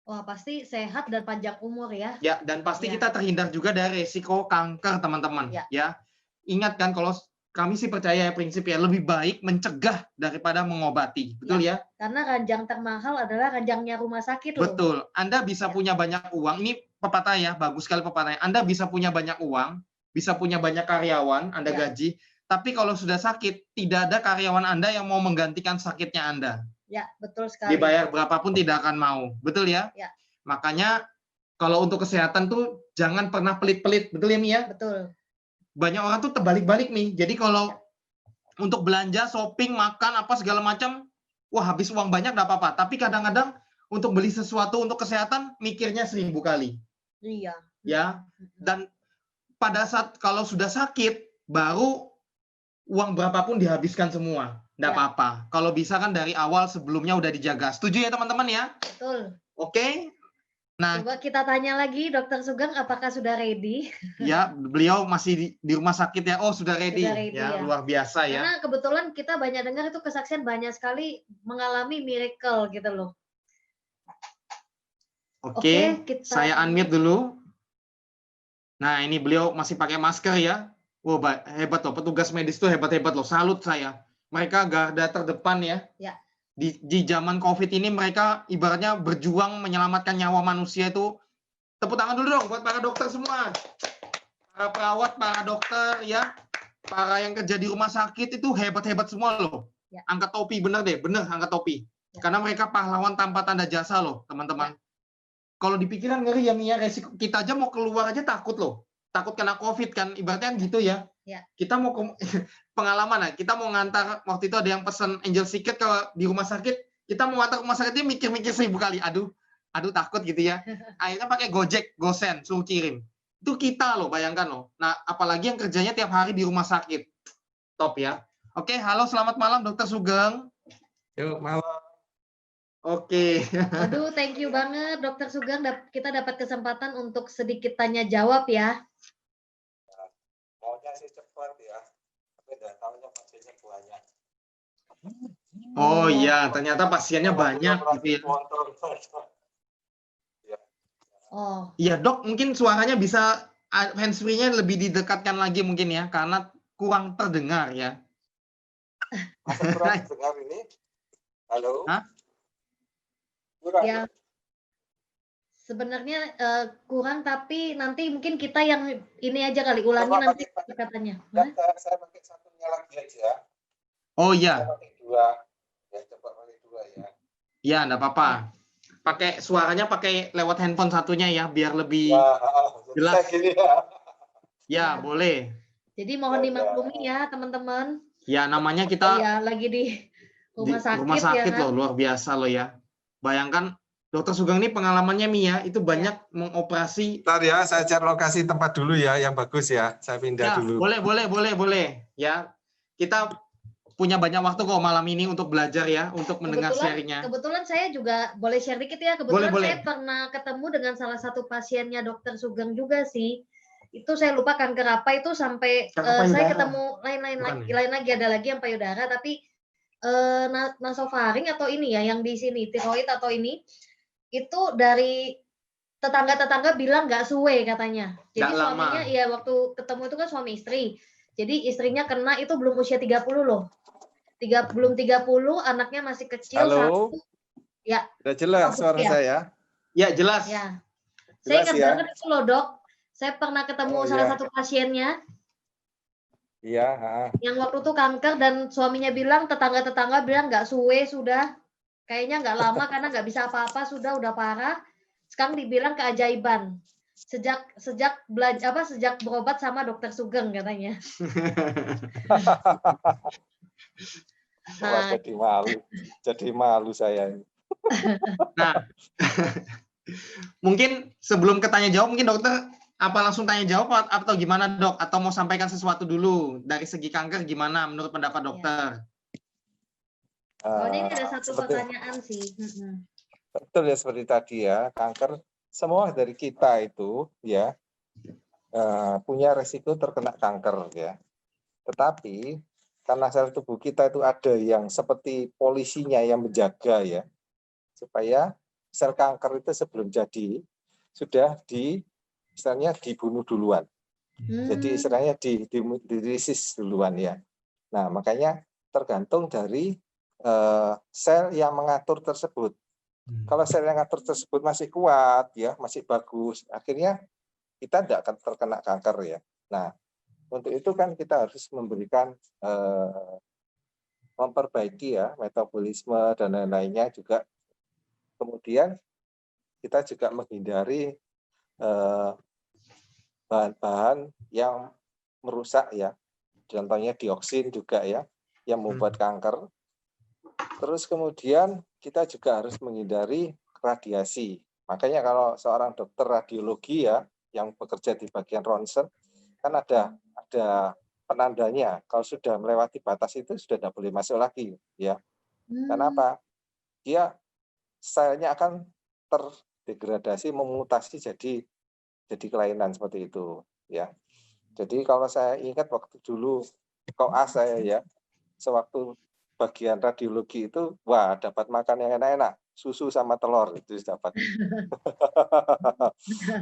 Wah, pasti sehat dan panjang umur ya. Ya, dan pasti kita terhindar juga dari risiko kanker, teman-teman. Ya. Ingat kan, kalau kami sih percaya ya prinsip ya, lebih baik mencegah daripada mengobati. Betul ya? Karena ranjang termahal adalah ranjangnya rumah sakit loh. Betul. Anda bisa punya banyak uang. Ini pepatah ya, bagus sekali pepatahnya. Anda bisa punya banyak uang, bisa punya banyak karyawan, Anda gaji, tapi kalau sudah sakit, tidak ada karyawan Anda yang mau menggantikan sakitnya Anda. Ya, betul sekali. Dibayar berapapun tidak akan mau. Betul ya? Ya. Makanya kalau untuk kesehatan tuh jangan pernah pelit-pelit. Betul ya, Mia? Betul. Banyak orang tuh terbalik-balik nih. Jadi kalau untuk belanja, shopping, makan, apa segala macam, wah habis uang banyak nggak apa-apa. Tapi kadang-kadang untuk beli sesuatu untuk kesehatan, mikirnya 1000 kali. Iya. Ya. Dan pada saat kalau sudah sakit, baru uang berapapun dihabiskan semua. Nggak apa-apa. Kalau bisa kan dari awal sebelumnya udah dijaga. Setuju ya teman-teman ya? Betul. Oke. Nah, coba kita tanya lagi Dokter Sugeng apakah sudah ready? Ya, beliau masih di rumah sakit ya. Oh, sudah ready. Sudah ready ya. Luar biasa ya. Karena kebetulan kita banyak dengar itu kesaksian banyak sekali mengalami miracle gitu loh. Oke, saya unmute dulu. Nah, ini beliau masih pakai masker ya. Wah, hebat loh. Petugas medis tuh hebat-hebat loh. Salut saya. Mereka garda terdepan ya. Ya. Di zaman COVID ini mereka ibaratnya berjuang menyelamatkan nyawa manusia itu. Tepuk tangan dulu dong buat para dokter semua. Para perawat, para dokter ya. Para yang kerja di rumah sakit itu hebat-hebat semua loh. Ya. Angkat topi, bener deh. Bener, angkat topi. Ya. Karena mereka pahlawan tanpa tanda jasa loh, teman-teman. Ya. Kalau dipikiran ngeri ya Mia, resiko kita aja mau keluar aja takut loh. takut kena COVID kan, ibaratnya gitu ya. Ya. Kita mau pengalaman ya, kita mau ngantar waktu itu ada yang pesan Angel Secret ke di rumah sakit, kita mau ngantar ke rumah sakit dia mikir-mikir 1000 kali, aduh takut gitu ya. Akhirnya pakai Gojek, GoSend, suruh kirim. Itu kita loh, bayangkan loh. Nah, apalagi yang kerjanya tiap hari di rumah sakit. Top ya. Oke, halo selamat malam Dokter Sugeng. Yuk, malam. Oke. Aduh, thank you banget Dokter Sugeng. Kita dapat kesempatan untuk sedikit tanya jawab ya. Maunya sih cepat ya, tapi nggak tahunya pasiennya banyak. Oh iya, ternyata pasiennya banyak gitu ya. Oh. Iya dok, mungkin suaranya bisa handsfree-nya lebih didekatkan lagi mungkin ya, karena kurang terdengar ya. Masa kurang terdengar ini? Halo? Hah? Kurang. Ya. Sebenarnya kurang, tapi nanti mungkin kita yang ini aja kali ulangi nanti katanya. Saya pakai satunya lagi aja. Oh iya. Saya pakai 2. Ya coba pakai 2 ya. Iya, enggak apa-apa. Pakai suaranya pakai lewat handphone satunya ya, biar lebih jelas. Gini ya. Ya, boleh. Jadi mohon dimaklumi ya teman-teman. Ya, namanya kita ya lagi di rumah sakit loh, ya kan? luar biasa loh ya. Bayangkan Dokter Sugeng ini pengalamannya Mia itu banyak mengoperasi. Bentar ya, saya cari lokasi tempat dulu ya, yang bagus ya. Saya pindah Ya, dulu. boleh. Ya, kita punya banyak waktu kok malam ini untuk belajar ya, untuk mendengar sharingnya. Kebetulan saya juga boleh share dikit ya. Kebetulan boleh. saya pernah ketemu dengan salah satu pasiennya Dokter Sugeng juga sih. Itu saya lupa kanker apa itu sampai saya ketemu lain lagi ada lagi yang payudara, tapi nasofaring atau ini ya yang di sini tiroid atau ini. Itu dari tetangga-tetangga bilang nggak suwe katanya. Jadi suaminya ya waktu ketemu itu kan suami istri. Jadi istrinya kena itu belum usia 30 loh. Belum 30, anaknya masih kecil. Halo. 1. Ya. Sudah jelas suara saya? Ya, jelas. Ya. Jelas, Saya ingat banget itu loh, Dok. Saya pernah ketemu salah satu pasiennya. Iya. Yang waktu itu kanker dan suaminya bilang, tetangga-tetangga bilang nggak suwe sudah. Kayaknya nggak lama karena nggak bisa apa-apa, udah parah. Sekarang dibilang keajaiban. Sejak berobat sama Dokter Sugeng katanya. Nah, jadi malu saya. Nah, mungkin sebelum ketanya jawab, mungkin dokter apa langsung tanya jawab atau gimana dok? Atau mau sampaikan sesuatu dulu dari segi kanker gimana menurut pendapat dokter? Soalnya ini ada satu pertanyaan sih. Betul ya seperti tadi ya, kanker semua dari kita itu ya punya resiko terkena kanker ya. Tetapi karena sel tubuh kita itu ada yang seperti polisinya yang menjaga ya, supaya sel kanker itu sebelum jadi sudah istilahnya dibunuh duluan. Jadi istilahnya dirisis duluan ya. Nah makanya tergantung dari sel yang mengatur tersebut. Kalau sel yang mengatur tersebut masih kuat ya, masih bagus, akhirnya kita tidak akan terkena kanker ya. Nah untuk itu kan kita harus memberikan memperbaiki ya metabolisme dan lain-lainnya juga. Kemudian kita juga menghindari bahan-bahan yang merusak ya. Contohnya dioksin juga ya, yang membuat kanker. Terus kemudian kita juga harus menghindari radiasi. Makanya kalau seorang dokter radiologi ya, yang bekerja di bagian ronsen, kan ada penandanya. Kalau sudah melewati batas itu sudah tidak boleh masuk lagi ya. Kenapa? Dia selnya akan terdegradasi, memutasi jadi kelainan seperti itu ya. Jadi kalau saya ingat waktu dulu koas saya ya, sewaktu bagian radiologi itu wah dapat makan yang enak-enak, susu sama telur itu dapat.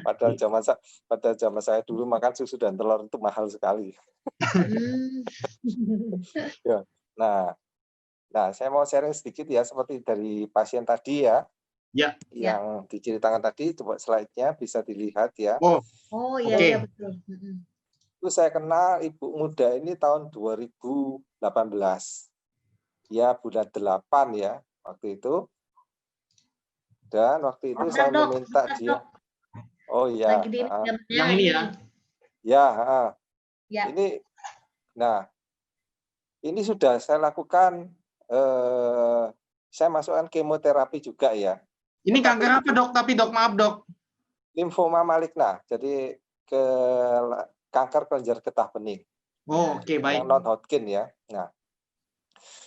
Padahal zaman saya dulu makan susu dan telur itu mahal sekali. Ya. Nah, saya mau sharing sedikit ya seperti dari pasien tadi ya. Ya. Yang diceritakan tadi, coba slide-nya bisa dilihat ya. Oh iya betul. Itu saya kenal ibu muda ini tahun 2018. Ya bulan 8 ya waktu itu. Dan waktu itu saya meminta dia. Oh iya. Yang ini ya. Ya, Ya. Ini sudah saya lakukan, saya masukkan kemoterapi juga ya. Ini kanker apa dok? Tapi dok, maaf dok. Limfoma maligna, jadi kanker kelenjar getah bening. Oh, oke, baik. Yang non-Hodgkin ya. Nah,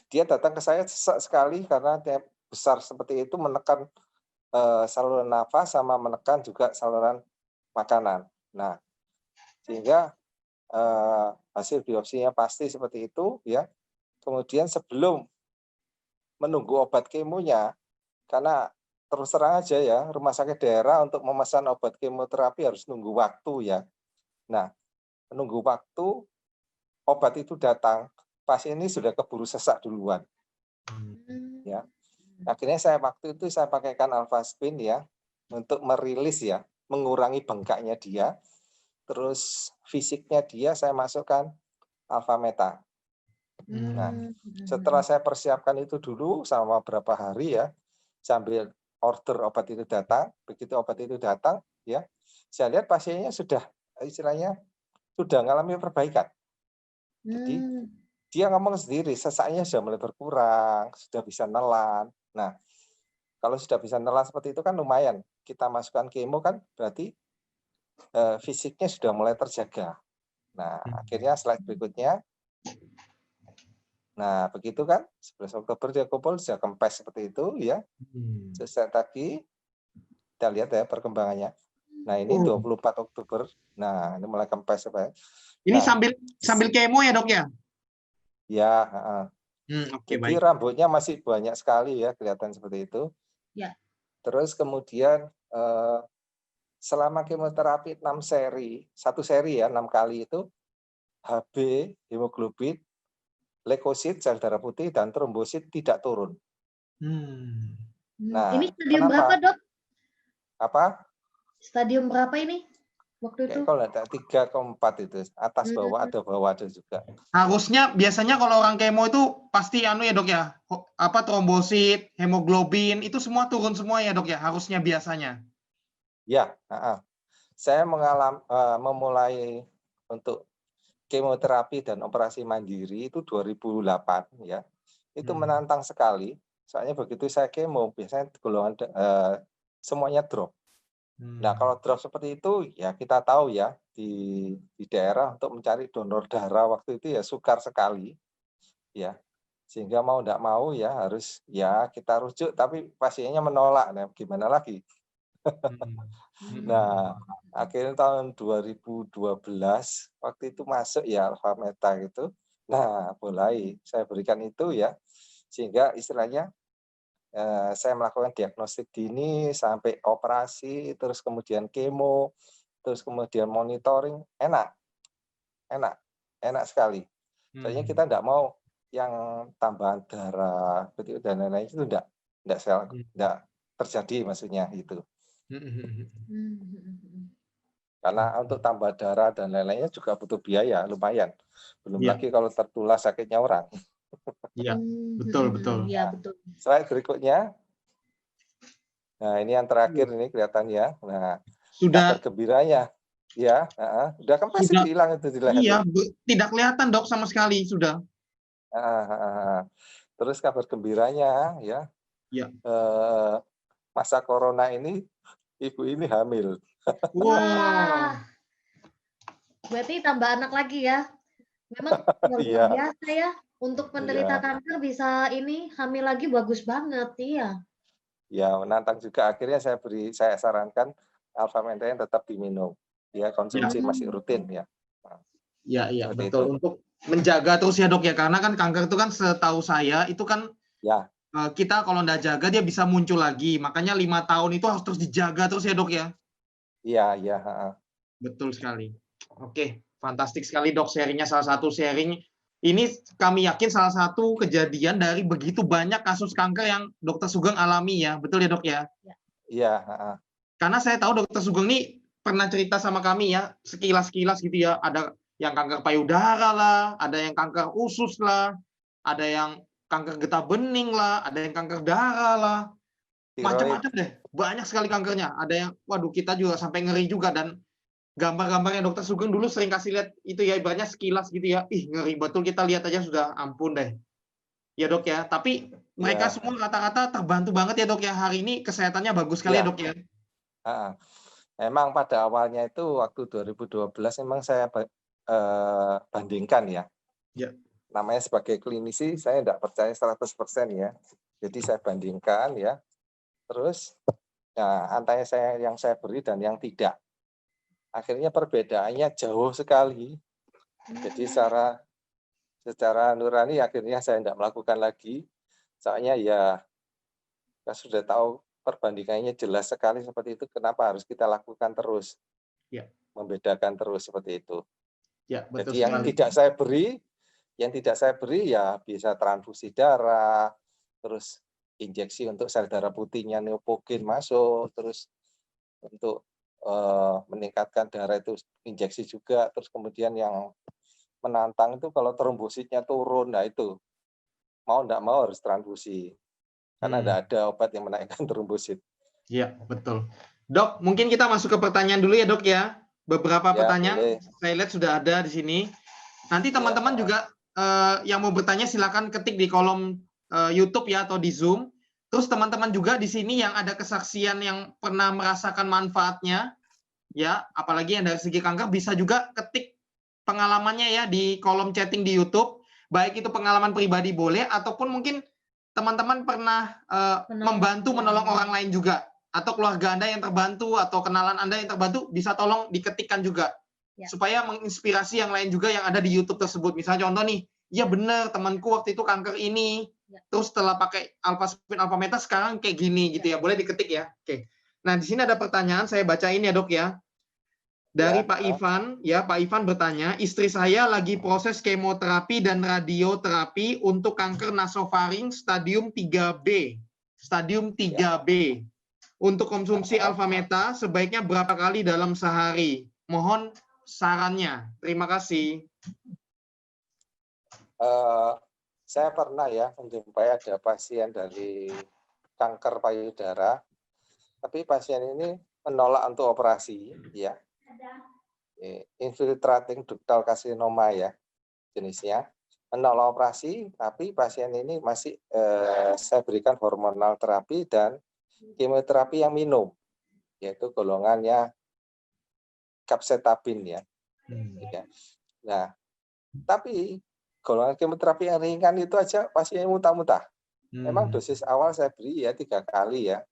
dia datang ke saya sesak sekali karena dia besar seperti itu, menekan saluran nafas sama menekan juga saluran makanan. Nah, sehingga hasil biopsinya pasti seperti itu ya. Kemudian sebelum menunggu obat kemonya, karena terus terang aja ya, rumah sakit daerah untuk memesan obat kemoterapi harus nunggu waktu ya. Nah, menunggu waktu, obat itu datang, pasien ini sudah keburu sesak duluan. Ya, akhirnya waktu itu saya pakaikan alfaspin ya, untuk merilis ya, mengurangi bengkaknya dia. Terus fisiknya dia saya masukkan alfameta. Nah, setelah saya persiapkan itu dulu selama beberapa hari ya, sambil order obat itu datang, begitu obat itu datang ya, saya lihat pasiennya sudah istilahnya sudah mengalami perbaikan. Jadi dia ngomong sendiri, sesaknya sudah mulai berkurang, sudah bisa nelan. Nah, kalau sudah bisa nelan seperti itu kan lumayan. Kita masukkan kemo kan berarti fisiknya sudah mulai terjaga. Nah, akhirnya slide berikutnya. Nah, begitu kan, 11 Oktober dia kumpul, sudah kempes seperti itu ya. Selesai tadi, kita lihat ya perkembangannya. Nah, ini 24 Oktober. Nah, ini mulai kempes. Ini sambil kemo ya dok ya? Ya, Oke, jadi baik. rambutnya masih banyak sekali ya, kelihatan seperti itu. Ya. Terus kemudian selama kemoterapi 6 seri, 1 seri ya, 6 kali itu, HB, hemoglobin, leukosit, sel darah putih, dan trombosit tidak turun. Nah, ini stadium berapa dok? Apa? Stadium berapa ini waktu itu? Kalau ada 3 ke 4 itu, atas bawah ada juga. Harusnya biasanya kalau orang kemo itu pasti ya dok ya, apa trombosit, hemoglobin itu semua turun semua ya dok ya, harusnya biasanya. Ya, saya memulai untuk kemoterapi dan operasi mandiri itu 2008 ya. Itu menantang sekali. Soalnya begitu saya kemo biasanya golongan semuanya drop. Nah, kalau drop seperti itu ya kita tahu ya di daerah untuk mencari donor darah waktu itu ya sukar sekali. Ya. Sehingga mau enggak mau ya harus ya kita rujuk, tapi pasiennya menolak. Nah, gimana lagi? Nah, akhirnya tahun 2012 waktu itu masuk ya alfameta gitu. Nah, mulai saya berikan itu ya, sehingga istilahnya saya melakukan diagnostik dini sampai operasi, terus kemudian kemo, terus kemudian monitoring, enak sekali. Soalnya kita enggak mau yang tambahan darah begitu dan lain-lain itu enggak terjadi maksudnya itu. Karena untuk tambah darah dan lain-lainnya juga butuh biaya lumayan. Belum lagi kalau tertular sakitnya orang. Iya, betul. Iya, betul. Slide berikutnya. Nah, ini yang terakhir ini kelihatan ya. Nah, sudah kabar gembiranya ya, udah kan pasti hilang itu di leher. Iya, tidak kelihatan dok sama sekali sudah. Terus kabar gembiranya ya. Masa corona ini ibu ini hamil. Wah. Berarti tambah anak lagi ya. Memang luar biasa ya. Untuk penderita kanker bisa ini hamil lagi bagus banget ya. Ya, menantang juga. Akhirnya saya sarankan alfameta yang tetap diminum. Ya, konsumsi masih rutin ya. Iya, betul. Itu. Untuk menjaga terus ya dok ya, karena kan kanker itu kan setahu saya itu kan kita kalau nggak jaga dia bisa muncul lagi. Makanya 5 tahun itu harus terus dijaga terus ya dok ya. Iya. Betul sekali. Oke, fantastik sekali dok sharingnya, salah satu sharing. Ini kami yakin salah satu kejadian dari begitu banyak kasus kanker yang Dokter Sugeng alami ya, betul ya dok ya? Iya. Karena saya tahu Dokter Sugeng ini pernah cerita sama kami ya, sekilas-kilas gitu ya, ada yang kanker payudara lah, ada yang kanker usus lah, ada yang kanker getah bening lah, ada yang kanker darah lah, macam-macam deh, banyak sekali kankernya. Ada yang, waduh kita juga sampai ngeri juga, dan gambar-gambarnya Dokter Sugeng dulu sering kasih lihat itu ya, ibaratnya sekilas gitu ya. Ih, ngeri betul, kita lihat aja sudah ampun deh. Ya Dok ya, tapi mereka Ya, semua rata-rata terbantu banget ya Dok ya. Hari ini kesehatannya bagus sekali ya ya. Dok ya. Emang pada awalnya itu waktu 2012 memang saya bandingkan ya. Ya. Namanya sebagai klinisi saya tidak percaya 100% ya. Jadi saya bandingkan ya. Terus antara yang saya beri dan yang tidak. Akhirnya perbedaannya jauh sekali. Jadi secara nurani akhirnya saya tidak melakukan lagi. Soalnya ya kita sudah tahu perbandingannya jelas sekali seperti itu. Kenapa harus kita lakukan terus? Ya. Membedakan terus seperti itu. Ya, betul Jadi yang sekali. tidak saya beri ya bisa transfusi darah, terus injeksi untuk sel darah putihnya neopogen masuk, terus untuk meningkatkan darah itu injeksi juga, terus kemudian yang menantang itu kalau trombositnya turun, nah itu mau enggak mau harus transfusi karena tidak ada obat yang menaikkan trombosit. Iya, betul. Dok, mungkin kita masuk ke pertanyaan dulu ya Dok ya. Beberapa Ya, pertanyaan boleh. saya lihat sudah ada di sini. Nanti teman-teman juga yang mau bertanya silakan ketik di kolom YouTube ya atau di Zoom. Terus teman-teman juga di sini yang ada kesaksian yang pernah merasakan manfaatnya, ya, apalagi yang dari segi kanker bisa juga ketik pengalamannya ya di kolom chatting di YouTube. Baik itu pengalaman pribadi boleh, ataupun mungkin teman-teman pernah membantu menolong orang lain juga, atau keluarga Anda yang terbantu, atau kenalan Anda yang terbantu, bisa tolong diketikkan juga. Ya. Supaya menginspirasi yang lain juga yang ada di YouTube tersebut. Misalnya contoh nih, ya benar temanku waktu itu kanker ini, terus setelah pakai Alphaspin Alphameta sekarang kayak gini gitu ya. Boleh diketik ya. Oke. Nah, di sini ada pertanyaan, saya bacain ya Dok ya. Dari Pak Ivan, ya Pak Ivan bertanya, istri saya lagi proses kemoterapi dan radioterapi untuk kanker nasofaring stadium 3B. Stadium 3B. Untuk konsumsi Alphameta sebaiknya berapa kali dalam sehari? Mohon sarannya. Terima kasih. Saya pernah ya menjumpai ada pasien dari kanker payudara, tapi pasien ini menolak untuk operasi, ya. Infiltrating ductal carcinoma ya jenisnya, menolak operasi, tapi pasien ini masih saya berikan hormonal terapi dan kemoterapi yang minum, yaitu golongannya capcetabin ya. Nah, tapi golongan kemoterapi yang ringan itu aja pasiennya muntah-muntah. Memang dosis awal saya beri ya 3 kali ya.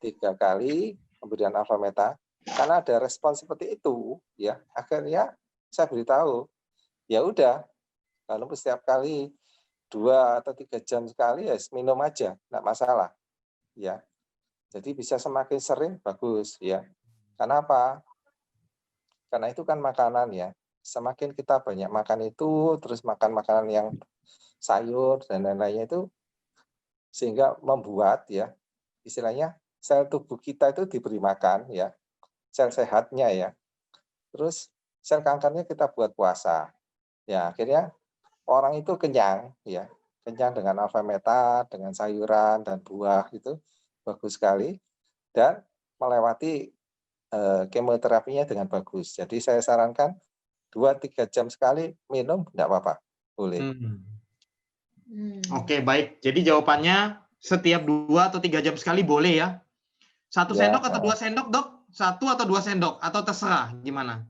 3 kali pemberian Alphameta. Karena ada respon seperti itu, ya akhirnya saya beritahu, ya udah, kalau setiap kali 2 atau 3 jam sekali ya minum aja, enggak masalah, ya. Jadi bisa semakin sering bagus, ya. Karena apa? Karena itu kan makanan ya. Semakin kita banyak makan itu, terus makan makanan yang sayur dan lain-lainnya itu, sehingga membuat ya, istilahnya sel tubuh kita itu diberi makan ya, sel sehatnya ya. Terus sel kankernya kita buat puasa. Ya, akhirnya orang itu kenyang ya. Kenyang dengan Alphameta, dengan sayuran dan buah itu bagus sekali dan melewati kemoterapinya dengan bagus. Jadi saya sarankan 2-3 jam sekali minum enggak apa-apa. Boleh. Oke, baik. Jadi jawabannya setiap 2 atau 3 jam sekali boleh ya. 1 sendok atau 2 sendok, Dok? 1 atau 2 sendok atau terserah gimana?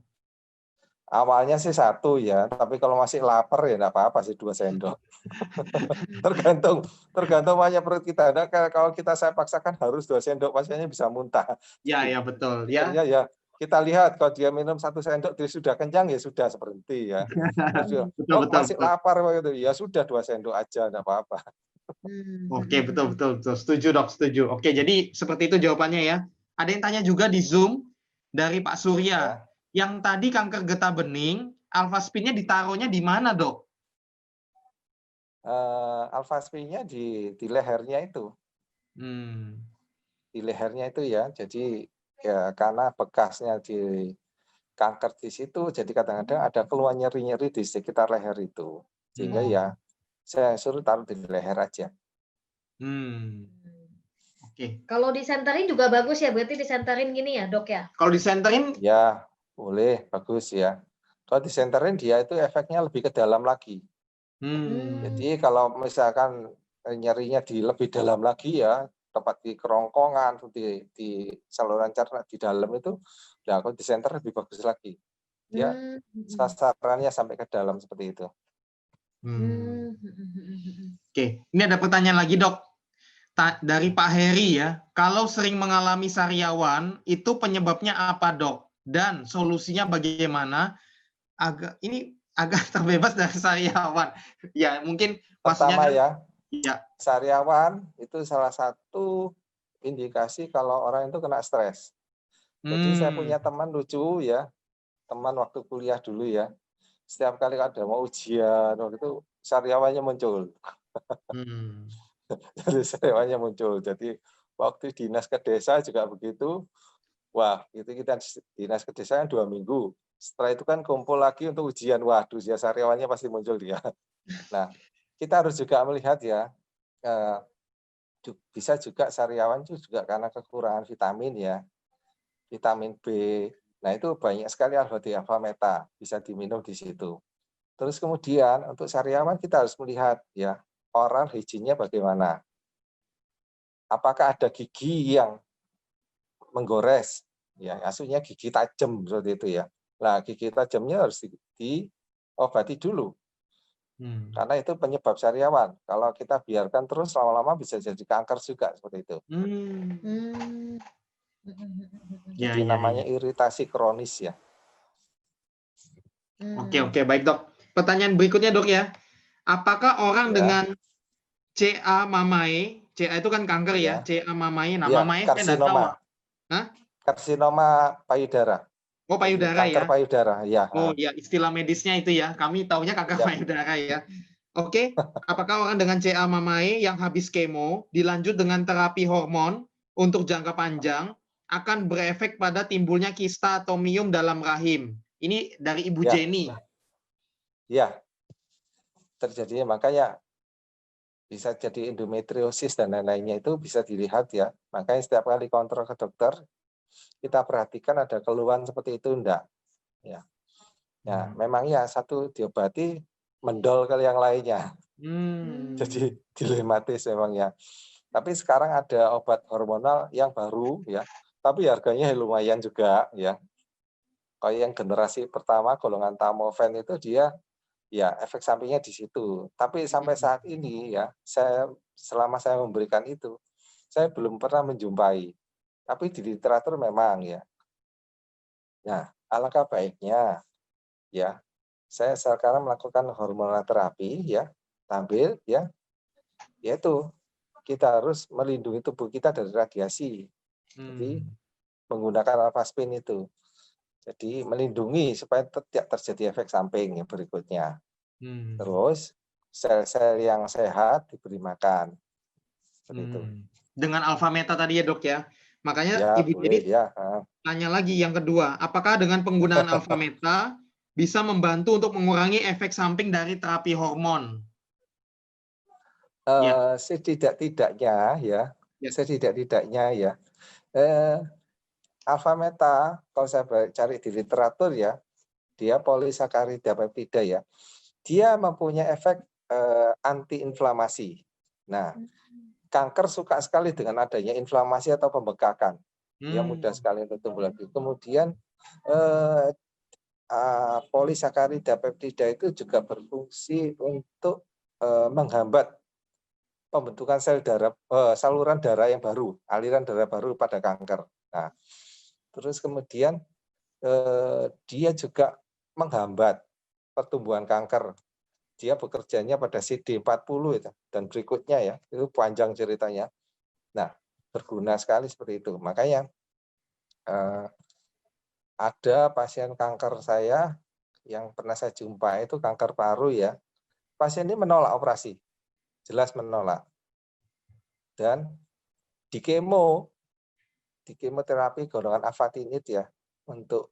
Awalnya sih 1 ya, tapi kalau masih lapar ya enggak apa-apa sih 2 sendok. tergantung banyak perut kita. Nah, kalau saya paksakan harus 2 sendok, pasiennya bisa muntah. Ya, ya betul ya. Ya, kita lihat kalau dia minum 1 sendok dia sudah kenyang ya sudah berhenti ya. Betul, masih lapar gitu. Ya sudah 2 sendok aja enggak apa-apa. Oke, betul. Setuju, Dok, setuju. Oke, jadi seperti itu jawabannya ya. Ada yang tanya juga di Zoom dari Pak Surya. Ya. Yang tadi kanker getah bening, Alphaspin-nya ditaruhnya di mana, Dok? Alphaspin-nya di lehernya itu. Di lehernya itu ya. Jadi ya karena bekasnya di kanker di situ, jadi kadang-kadang ada keluhan nyeri-nyeri di sekitar leher itu. Sehingga ya saya suruh taruh di leher aja. Oke. Kalau disenterin juga bagus ya, berarti disenterin gini ya, Dok ya? Kalau disenterin ya Boleh, bagus ya. Kalau disenterin dia itu efeknya lebih ke dalam lagi. Jadi kalau misalkan nyerinya di lebih dalam lagi ya, tepat di kerongkongan, di saluran cerna di dalam itu, ya kalau disenter lebih bagus lagi. Dia sasarannya sampai ke dalam seperti itu. Oke, ini ada pertanyaan lagi dok. Dari Pak Heri ya, kalau sering mengalami sariawan, itu penyebabnya apa dok? Dan solusinya bagaimana? Ini agak terbebas dari sariawan. Ya, mungkin Pertama maksudnya ya, sariawan itu salah satu indikasi kalau orang itu kena stres. Jadi saya punya teman lucu ya, teman waktu kuliah dulu ya, setiap kali ada mau ujian, waktu itu sariawannya muncul. Jadi sariawannya muncul. Jadi waktu dinas ke desa juga begitu. Wah, itu kita dinas ke desa 2 minggu. Setelah itu kan kumpul lagi untuk ujian. Waduh, ya sariawannya pasti muncul dia. Nah, kita harus juga melihat ya, bisa juga sariawan itu juga karena kekurangan vitamin ya, vitamin B. Nah, itu banyak sekali alfa meta, bisa diminum di situ. Terus kemudian untuk sariawan kita harus melihat ya, oral hygiene-nya bagaimana. Apakah ada gigi yang menggores? Ya, maksudnya gigi tajam seperti itu ya. Nah, gigi tajamnya harus diobati dulu. Karena itu penyebab sariawan. Kalau kita biarkan terus lama-lama bisa jadi kanker juga seperti itu. Jadi namanya iritasi kronis ya. Oke, baik dok. Pertanyaan berikutnya dok ya. Apakah orang dengan CA mamae, CA itu kan kanker ya, CA mamae, nah mamae saya nggak tahu. Karsinoma payudara. Oh, payudara kanker ya. Payudara ya. Oh ya, istilah medisnya itu ya. Kami taunya kanker payudara ya. Oke, apakah orang dengan CA mamae yang habis kemo dilanjut dengan terapi hormon untuk jangka panjang akan berefek pada timbulnya kista atau miom dalam rahim? Ini dari Ibu Jenny. Ya, terjadinya makanya bisa jadi endometriosis dan lain-lainnya itu bisa dilihat ya. Makanya setiap kali kontrol ke dokter, kita perhatikan ada keluhan seperti itu enggak. Ya, ya memang ya satu diobati mendol ke yang lainnya. Jadi dilematis memang ya. Tapi sekarang ada obat hormonal yang baru ya, tapi harganya lumayan juga ya. Kalau yang generasi pertama golongan tamofen itu dia ya efek sampingnya di situ. Tapi sampai saat ini ya, selama saya memberikan itu, saya belum pernah menjumpai. Tapi di literatur memang ya. Nah, alangkah baiknya ya, saya sekarang melakukan hormonal terapi ya, sambil ya, yaitu kita harus melindungi tubuh kita dari radiasi. Jadi menggunakan alfaspin itu. Jadi melindungi supaya tidak terjadi efek samping yang berikutnya. Terus sel-sel yang sehat diberi makan. Seperti itu. Dengan alfa meta tadi ya dok ya. Makanya ya, Ibu boleh, jadi ya. Tanya lagi yang kedua, apakah dengan penggunaan alfa meta bisa membantu untuk mengurangi efek samping dari terapi hormon? Setidak-tidaknya ya, setidak-tidaknya ya. Alfa meta kalau saya cari di literatur ya, dia polisakarida peptida ya. Dia mempunyai efek anti-inflamasi. Nah, kanker suka sekali dengan adanya inflamasi atau pembekakan. Dia mudah sekali untuk tumbuh lagi. Kemudian polisakarida peptida itu juga berfungsi untuk menghambat pembentukan sel darah, saluran darah yang baru, aliran darah baru pada kanker. Nah, terus kemudian dia juga menghambat pertumbuhan kanker. Dia bekerjanya pada CD40 itu dan berikutnya ya, itu panjang ceritanya. Nah, berguna sekali seperti itu. Makanya ada pasien kanker saya yang pernah saya jumpa itu kanker paru ya. Pasien ini menolak operasi. Jelas menolak. Dan di kemoterapi golongan afatinib ya untuk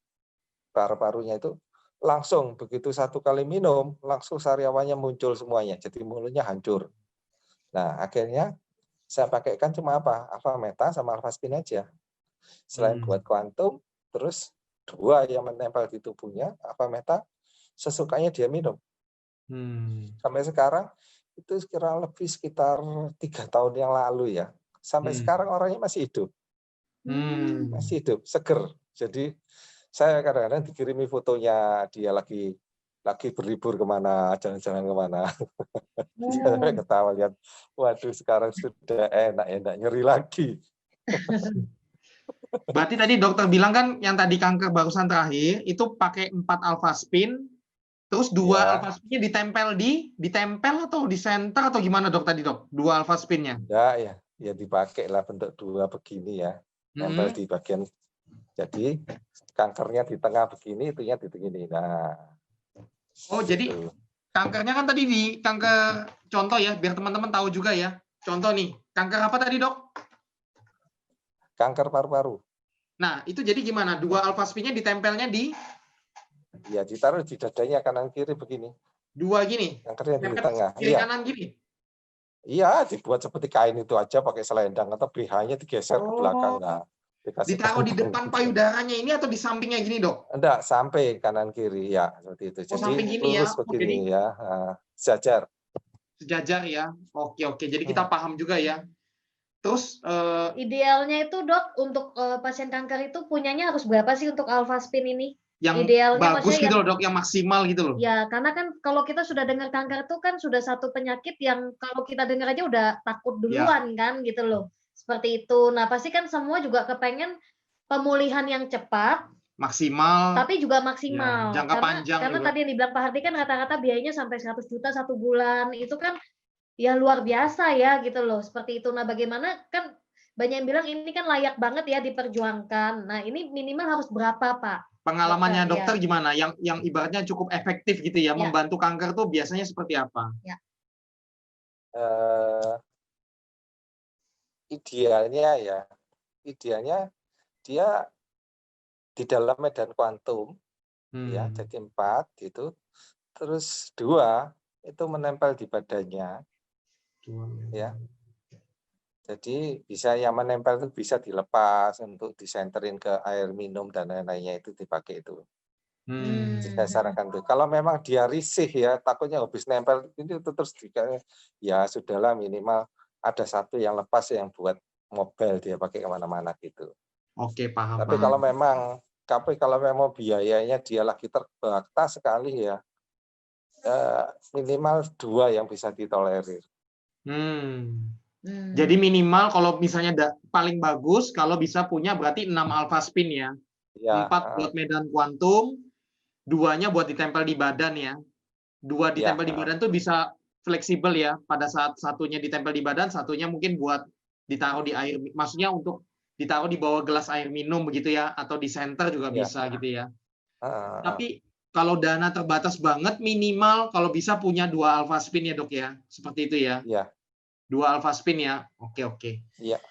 paru-parunya itu langsung begitu satu kali minum langsung sariawannya muncul semuanya, jadi mulutnya hancur. Nah akhirnya saya pakaikan cuma apa, alfa meta sama alfaspin aja. Selain buat kuantum, terus 2 yang menempel di tubuhnya, alfa meta, sesukanya dia minum. Sampai sekarang itu kurang lebih sekitar 3 tahun yang lalu ya. Sampai sekarang orangnya masih hidup. Masih hidup, seger. Jadi saya kadang-kadang dikirimi fotonya dia lagi berlibur kemana, jalan-jalan kemana. Saya ketawa lihat, waduh sekarang sudah enak-enak, nyeri lagi. Berarti tadi dokter bilang kan yang tadi kanker barusan terakhir itu pakai 4 alpha spin, terus 2 Ya. alpha spinnya ditempel atau di center atau gimana dok tadi dok? 2 alpha spinnya? Enggak ya dipakai lah bentuk 2 begini ya, nempel di bagian. Jadi kankernya di tengah begini, itunya di begini. Nah. Oh gitu. jadi kankernya kan tadi di kanker contoh ya, biar teman-teman tahu juga ya. Contoh nih, kanker apa tadi dok? Kanker paru-paru. Nah itu jadi gimana? 2 alpha spinnya ditempelnya di? Ya ditaruh di dadanya kanan kiri begini. 2 gini? Kankernya di tengah. Kiri Iya. kanan gini? Iya, dibuat seperti kain itu aja pakai selendang atau BH-nya digeser ke belakang. Nah, ditaruh di depan payudaranya ini atau di sampingnya gini dok? Enggak, sampai kanan kiri ya seperti itu. Jadi samping gini lurus ya? begini ya, sejajar. Sejajar ya. Oke. Jadi kita paham juga ya. Terus idealnya itu dok untuk pasien kanker itu punyanya harus berapa sih untuk alpha spin ini? Yang idealnya bagus gitu loh dok, yang maksimal gitu loh. Ya karena kan kalau kita sudah dengar kanker itu kan sudah satu penyakit yang kalau kita dengar aja udah takut duluan kan gitu loh. Seperti itu. Nah pasti kan semua juga kepengen pemulihan yang cepat, maksimal, tapi juga maksimal. jangka panjang. Karena tadi yang dibilang Pak Hardi kan rata-rata biayanya sampai 100 juta 1 bulan. Itu kan ya luar biasa ya gitu loh. Seperti itu. Nah bagaimana kan banyak yang bilang ini kan layak banget ya diperjuangkan. Nah ini minimal harus berapa Pak? Pengalamannya dokter gimana? Yang ibaratnya cukup efektif gitu ya, membantu kanker tuh biasanya seperti apa? Idealnya dia di dalam medan kuantum ya, jadi 4 gitu. Terus 2 itu menempel di badannya. Ya. Jadi bisa yang menempel itu bisa dilepas untuk disenterin ke air minum dan lain-lainnya itu dipakai itu. Saya sarankan tuh. Kalau memang dia risih ya, takutnya habis nempel ini terus ya sudahlah minimal ada 1 yang lepas yang buat mobile dia pakai kemana-mana gitu. Oke, paham. Tapi kalau memang biayanya dia lagi terbatas sekali ya, minimal 2 yang bisa ditolerir. Jadi minimal kalau misalnya paling bagus kalau bisa punya berarti 6 alpha spin ya. 4 buat medan kuantum, 2-nya buat ditempel di badan ya. 2 ditempel di badan tuh bisa fleksibel ya. Pada saat satunya ditempel di badan, satunya mungkin buat ditaruh di air, maksudnya untuk ditaruh di bawah gelas air minum begitu ya, atau di center juga bisa gitu ya. Tapi kalau dana terbatas banget minimal kalau bisa punya 2 alpha spin ya dok ya, seperti itu ya. 2 alpha spin ya. Oke. Iya.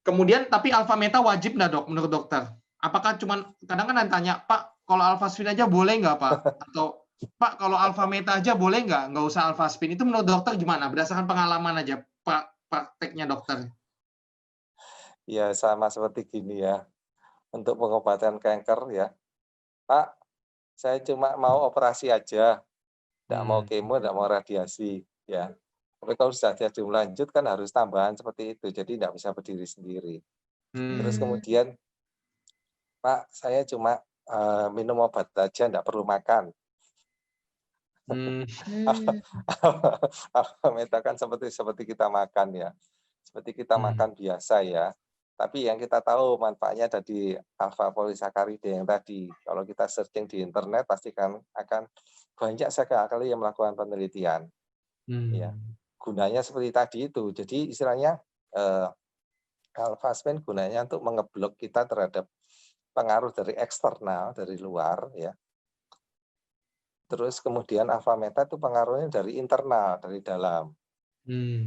Kemudian tapi alpha meta wajib nggak dok menurut dokter? Apakah cuman kadang kan tanya Pak kalau alpha spin aja boleh nggak Pak? Atau Pak kalau alpha meta aja boleh nggak usah alpha spin? Itu menurut dokter gimana? Berdasarkan pengalaman aja prakteknya dokter. Ya sama seperti gini ya. Untuk pengobatan kanker ya, Pak, saya cuma mau operasi aja, tidak mau kemo, tidak mau radiasi ya. Tapi kalau sudah jadi lanjut kan harus tambahan seperti itu, jadi tidak bisa berdiri sendiri. Terus kemudian, Pak, saya cuma minum obat aja, tidak perlu makan. Meta kan seperti kita makan ya, seperti kita makan biasa ya. Tapi yang kita tahu manfaatnya dari alfa polisakarida yang tadi. Kalau kita searching di internet pasti kan akan banyak sekali yang melakukan penelitian. Ya. Gunanya seperti tadi itu. Jadi istilahnya alpha spin gunanya untuk mengeblok kita terhadap pengaruh dari eksternal, dari luar ya. Terus kemudian alpha meta itu pengaruhnya dari internal, dari dalam.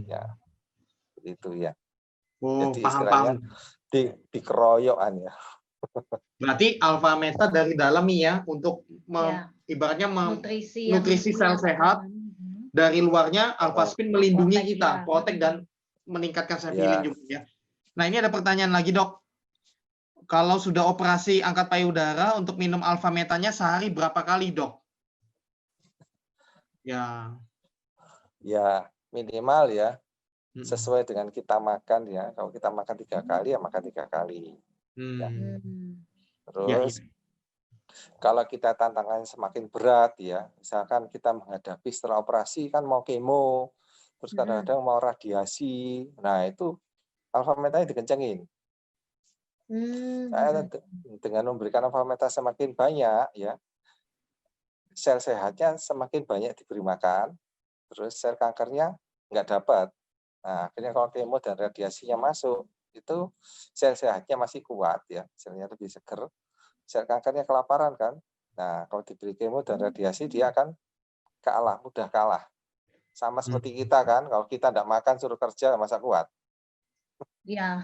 Ya. Itu ya. Jadi istilahnya dikeroyokan ya. Berarti alpha meta dari dalam ya untuk ibaratnya nutrisi sel sehat. Dari luarnya alpha spin melindungi kita, protek dan meningkatkan sel healing juga ya. Nah ini ada pertanyaan lagi dok. kalau sudah operasi angkat payudara untuk minum alfa metanya sehari berapa kali, Dok? Ya. Ya, minimal ya sesuai dengan kita makan ya. Kalau kita makan 3 kali ya makan 3 kali. Ya. Terus kalau kita tantangannya semakin berat ya, misalkan kita menghadapi setelah operasi kan mau kemo, terus kadang-kadang mau radiasi, nah itu alfa metanya dikencengin. Saya dengan memberikan alfa meta semakin banyak ya, sel sehatnya semakin banyak diberi makan, terus sel kankernya nggak dapat. Nah, akhirnya kalau kemo dan radiasinya masuk, itu sel sehatnya masih kuat ya, selnya lebih seger, sel kankernya kelaparan kan. Nah, kalau diberi kemo dan radiasi dia akan kalah, mudah kalah. Sama seperti kita kan, kalau kita tidak makan suruh kerja masa kuat. Ya.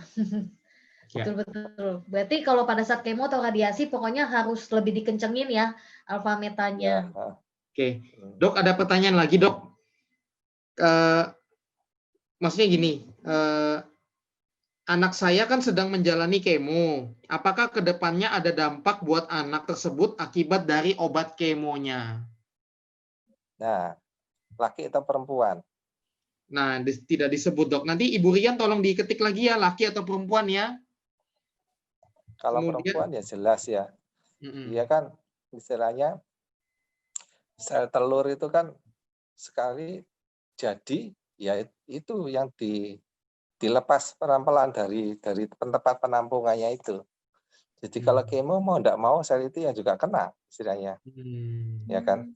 Betul-betul. Berarti kalau pada saat kemo atau radiasi pokoknya harus lebih dikencengin ya alfa metanya. Ya. Oke. Dok, ada pertanyaan lagi, Dok. Maksudnya gini, anak saya kan sedang menjalani kemo. Apakah kedepannya ada dampak buat anak tersebut akibat dari obat kemonya? Nah, laki atau perempuan? Nah, tidak disebut, Dok. Nanti Ibu Rian tolong diketik lagi ya, laki atau perempuan ya. Kalau perempuan ya jelas ya. Dia kan istilahnya sel telur itu kan sekali jadi ya itu yang dilepas pelan-pelan dari tempat penampungannya itu. Jadi kalau kemo mau enggak mau sel itu yang juga kena istilahnya. Ya kan?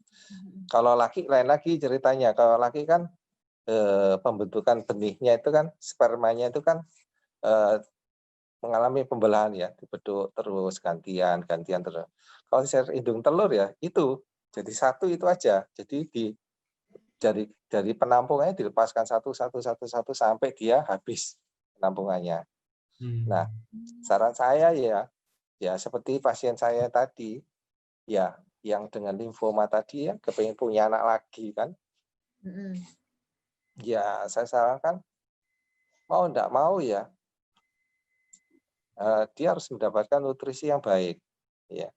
Kalau laki lain lagi ceritanya. Kalau laki kan pembentukan benihnya itu kan spermanya itu kan mengalami pembelahan ya, dibentuk terus gantian terus. Kalau sel indung telur ya itu jadi satu itu aja. Jadi dari penampungannya dilepaskan satu sampai dia habis penampungannya. Nah, saran saya ya seperti pasien saya tadi ya yang dengan limfoma tadi ya kepengen punya anak lagi kan. Ya saya sarankan mau enggak mau ya dia harus mendapatkan nutrisi yang baik ya.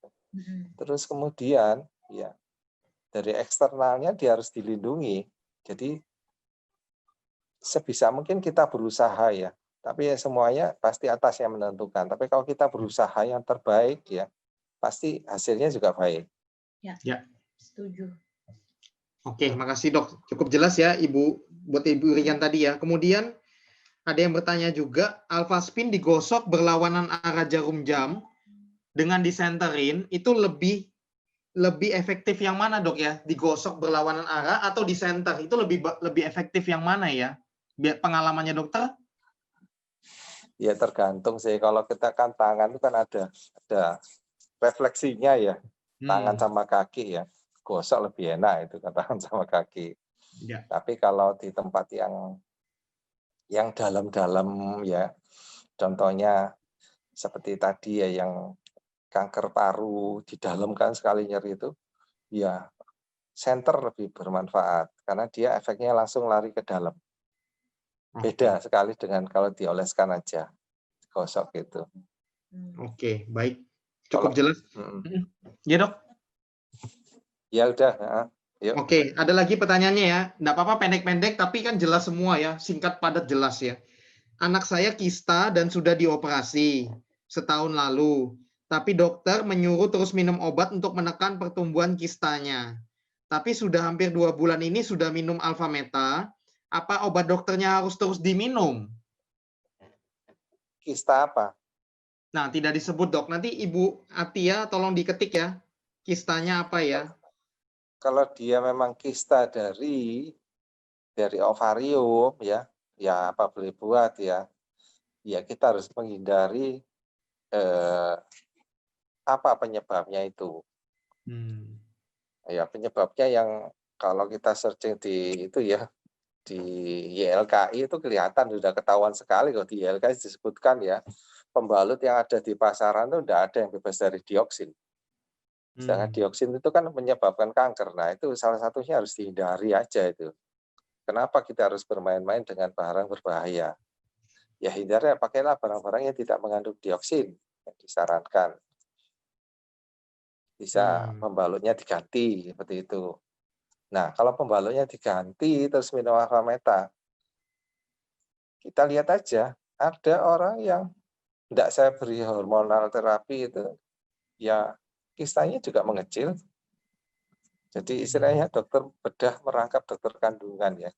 Terus kemudian ya dari eksternalnya dia harus dilindungi. Jadi sebisa mungkin kita berusaha ya. Tapi ya semuanya pasti atas yang menentukan. Tapi kalau kita berusaha yang terbaik ya pasti hasilnya juga baik. Ya. Setuju. Oke, makasih, Dok. Cukup jelas ya buat Ibu Rian tadi ya. Kemudian ada yang bertanya juga, alpha spin digosok berlawanan arah jarum jam dengan disenterin itu lebih efektif yang mana, Dok ya? Digosok berlawanan arah atau disenter itu lebih efektif yang mana ya? Biar pengalamannya dokter? Ya tergantung sih. Kalau kita kan tangan itu kan ada refleksinya ya. Tangan sama kaki ya. Gosok lebih enak itu kan tangan sama kaki. Ya. Tapi kalau di tempat yang dalam-dalam ya, contohnya seperti tadi ya yang kanker paru di dalam kan sekali nyeri itu, ya senter lebih bermanfaat karena dia efeknya langsung lari ke dalam. Beda sekali dengan kalau dioleskan aja, gosok gitu. Oke, baik. Cukup jelas. Ya, Dok? Ya udah. Yuk. Oke, ada lagi pertanyaannya ya. Nggak apa-apa pendek-pendek, tapi kan jelas semua ya. Singkat, padat, jelas ya. Anak saya kista dan sudah dioperasi setahun lalu. Tapi dokter menyuruh terus minum obat untuk menekan pertumbuhan kistanya. Tapi sudah hampir 2 bulan ini sudah minum alfa meta. Apa obat dokternya harus terus diminum? Kista apa? Nah, tidak disebut, Dok. Nanti Ibu Atia tolong diketik ya. Kistanya apa ya? Kalau dia memang kista dari ovarium ya apa boleh buat ya kita harus menghindari apa penyebabnya itu. Ya penyebabnya yang kalau kita searching di itu ya di YLKI itu kelihatan sudah ketahuan sekali kalau di YLKI disebutkan ya pembalut yang ada di pasaran itu tidak ada yang bebas dari dioksin. Sedangkan dioksin itu kan menyebabkan kanker. Nah itu salah satunya harus dihindari aja itu. Kenapa kita harus bermain-main dengan barang berbahaya? Ya hindari, pakailah barang-barang yang tidak mengandung dioksin. yang disarankan. Bisa pembalutnya diganti seperti itu. Nah, kalau pembalutnya diganti terus minum alpha meta, kita lihat aja, ada orang yang tidak saya beri hormonal terapi itu, ya kistanya juga mengecil. Jadi istilahnya dokter bedah merangkap dokter kandungan ya.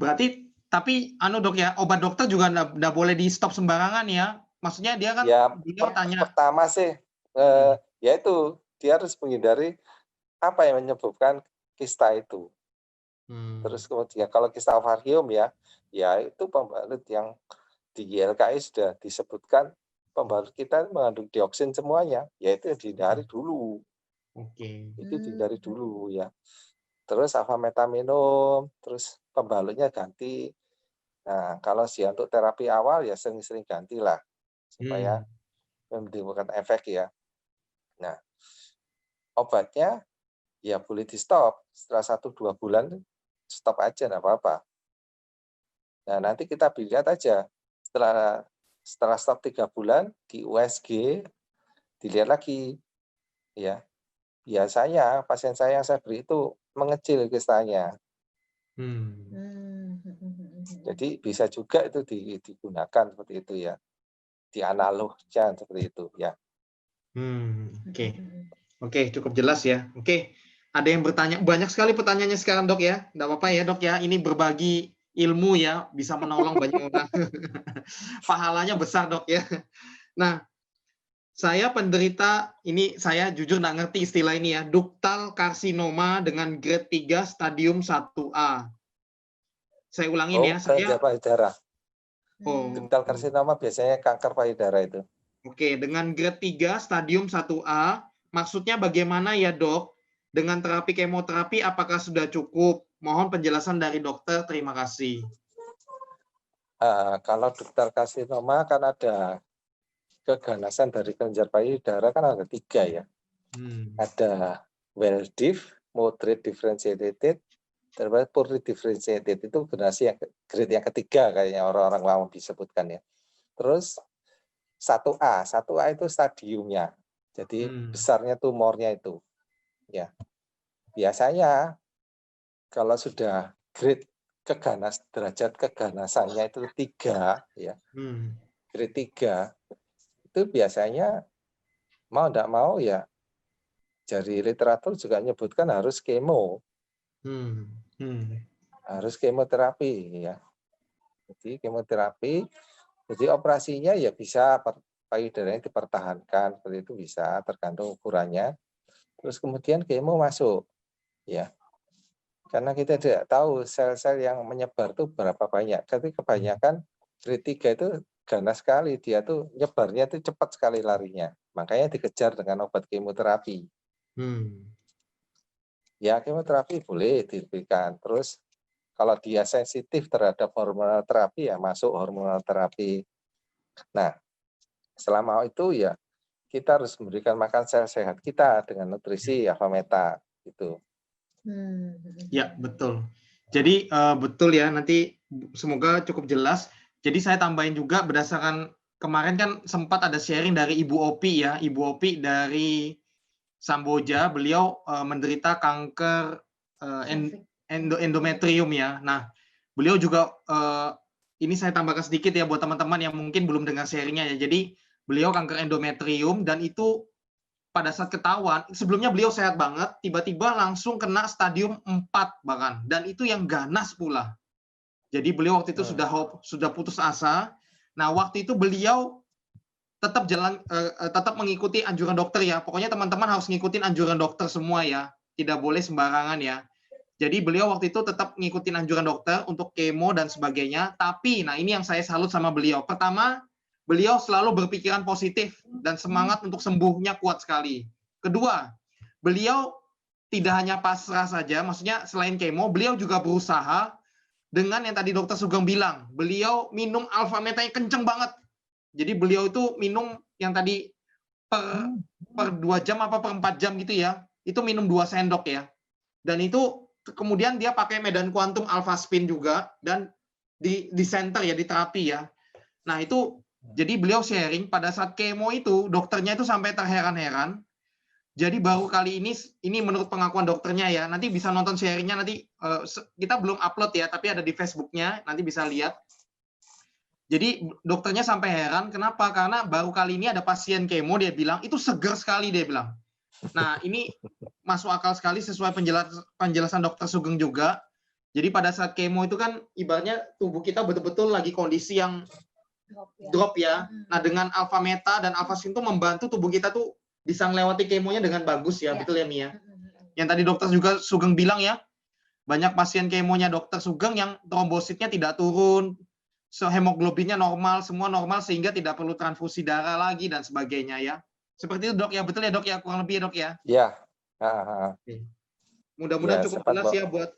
Berarti tapi dok ya, obat dokter juga nggak boleh di stop sembarangan ya. Maksudnya dia kan Ya, beliau tanya. pertama sih yaitu dia harus menghindari apa yang menyebabkan kista itu. Terus kemudian kalau kista ovarium ya itu pembalut yang di YLKI sudah disebutkan pembalut kita mengandung dioksin semuanya, yaitu dihindari dulu. Itu dihindari dulu ya. Terus alpha meta minum, terus pembalutnya ganti. Nah, kalau sih untuk terapi awal ya sering-sering gantilah supaya menimbulkan efek ya. Nah, obatnya ya boleh di stop setelah 1-2 bulan, stop aja nggak apa-apa. Nah, nanti kita lihat aja setelah stop 3 bulan di USG dilihat lagi ya. Biasanya pasien saya yang saya beri itu mengecil kistanya. Jadi bisa juga itu digunakan seperti itu ya. Di analognya seperti itu ya. Oke, cukup jelas ya. Oke, ada yang bertanya, banyak sekali pertanyaannya sekarang dok ya. Nggak apa-apa ya dok ya, ini berbagi ilmu ya, bisa menolong banyak orang. Pahalanya besar dok ya. Nah, saya penderita, ini saya jujur nggak ngerti istilah ini ya, duktal karsinoma dengan grade 3 stadium 1A. Saya ulangin ya, saya payudara. Duktal karsinoma biasanya kanker payudara itu. Oke, dengan grade 3 stadium 1A, maksudnya bagaimana ya dok? Dengan terapi kemoterapi apakah sudah cukup? Mohon penjelasan dari dokter, terima kasih. Kalau duktal karsinoma kan ada keganasan dari kelenjar payudara kan ada 3 ya. Ada well diff, moderate differentiated, terus poorly differentiated, itu generasi yang grade yang ketiga kayaknya orang-orang lama disebutkan ya. Terus 1A itu stadiumnya. Jadi besarnya tumornya itu. Ya. Biasanya kalau sudah grade derajat keganasannya itu 3 ya. Grade 3 itu biasanya mau enggak mau ya dari literatur juga menyebutkan harus kemo. Harus kemoterapi ya. Jadi kemoterapi, jadi operasinya ya bisa payudaranya dipertahankan, seperti itu bisa tergantung ukurannya. Terus kemudian kemo masuk ya. Karena kita tidak tahu sel-sel yang menyebar itu berapa banyak. Tapi kebanyakan grade 3 itu ganas sekali, dia tuh nyebarnya itu cepat sekali larinya. Makanya dikejar dengan obat kemoterapi. Ya kemoterapi boleh diberikan. Terus kalau dia sensitif terhadap hormonal terapi ya masuk hormonal terapi. Nah, selama itu ya kita harus memberikan makan sel sehat kita dengan nutrisi alpha meta gitu. Ya, betul. Jadi betul ya, nanti semoga cukup jelas. Jadi saya tambahin juga berdasarkan kemarin kan sempat ada sharing dari Ibu Opi ya, Ibu Opi dari Samboja, beliau menderita kanker endometrium ya. Nah, beliau juga ini saya tambahkan sedikit ya buat teman-teman yang mungkin belum dengar sharingnya ya. Jadi beliau kanker endometrium dan itu pada saat ketahuan, sebelumnya beliau sehat banget, tiba-tiba langsung kena stadium 4 bahkan, dan itu yang ganas pula. Jadi beliau waktu itu sudah putus asa. Nah, waktu itu beliau tetap mengikuti anjuran dokter ya. Pokoknya teman-teman harus ngikutin anjuran dokter semua ya. Tidak boleh sembarangan ya. Jadi beliau waktu itu tetap ngikutin anjuran dokter untuk kemo dan sebagainya. Tapi, nah ini yang saya salut sama beliau. Pertama, beliau selalu berpikiran positif dan semangat untuk sembuhnya kuat sekali. Kedua, beliau tidak hanya pasrah saja, maksudnya selain kemo, beliau juga berusaha dengan yang tadi dokter Sugeng bilang, beliau minum alpha meta yang kenceng banget. Jadi beliau itu minum yang tadi per 2 jam apa per 4 jam gitu ya, itu minum 2 sendok ya. Dan itu kemudian dia pakai medan kuantum alpha spin juga, dan di center ya, di terapi ya. Nah itu jadi beliau sharing pada saat kemo itu dokternya itu sampai terheran-heran. Jadi baru kali ini menurut pengakuan dokternya ya, nanti bisa nonton sharingnya nanti, kita belum upload ya, tapi ada di Facebooknya, nanti bisa lihat. Jadi dokternya sampai heran, kenapa? Karena baru kali ini ada pasien kemo, dia bilang, itu seger sekali, dia bilang. Nah ini masuk akal sekali sesuai penjelasan dokter Sugeng juga. Jadi pada saat kemo itu kan ibaratnya tubuh kita betul-betul lagi kondisi yang drop ya. Nah dengan alpha meta dan alpha sin itu membantu tubuh kita tuh bisa melewati kemonya dengan bagus ya, betul ya Mia? Yang tadi dokter juga Sugeng bilang ya, banyak pasien kemonya dokter Sugeng yang trombositnya tidak turun, hemoglobinnya normal, semua normal sehingga tidak perlu transfusi darah lagi dan sebagainya ya. Seperti itu dok ya, betul ya dok ya, kurang lebih ya dok ya? Ya. Mudah-mudahan Ya, cukup jelas ya buat,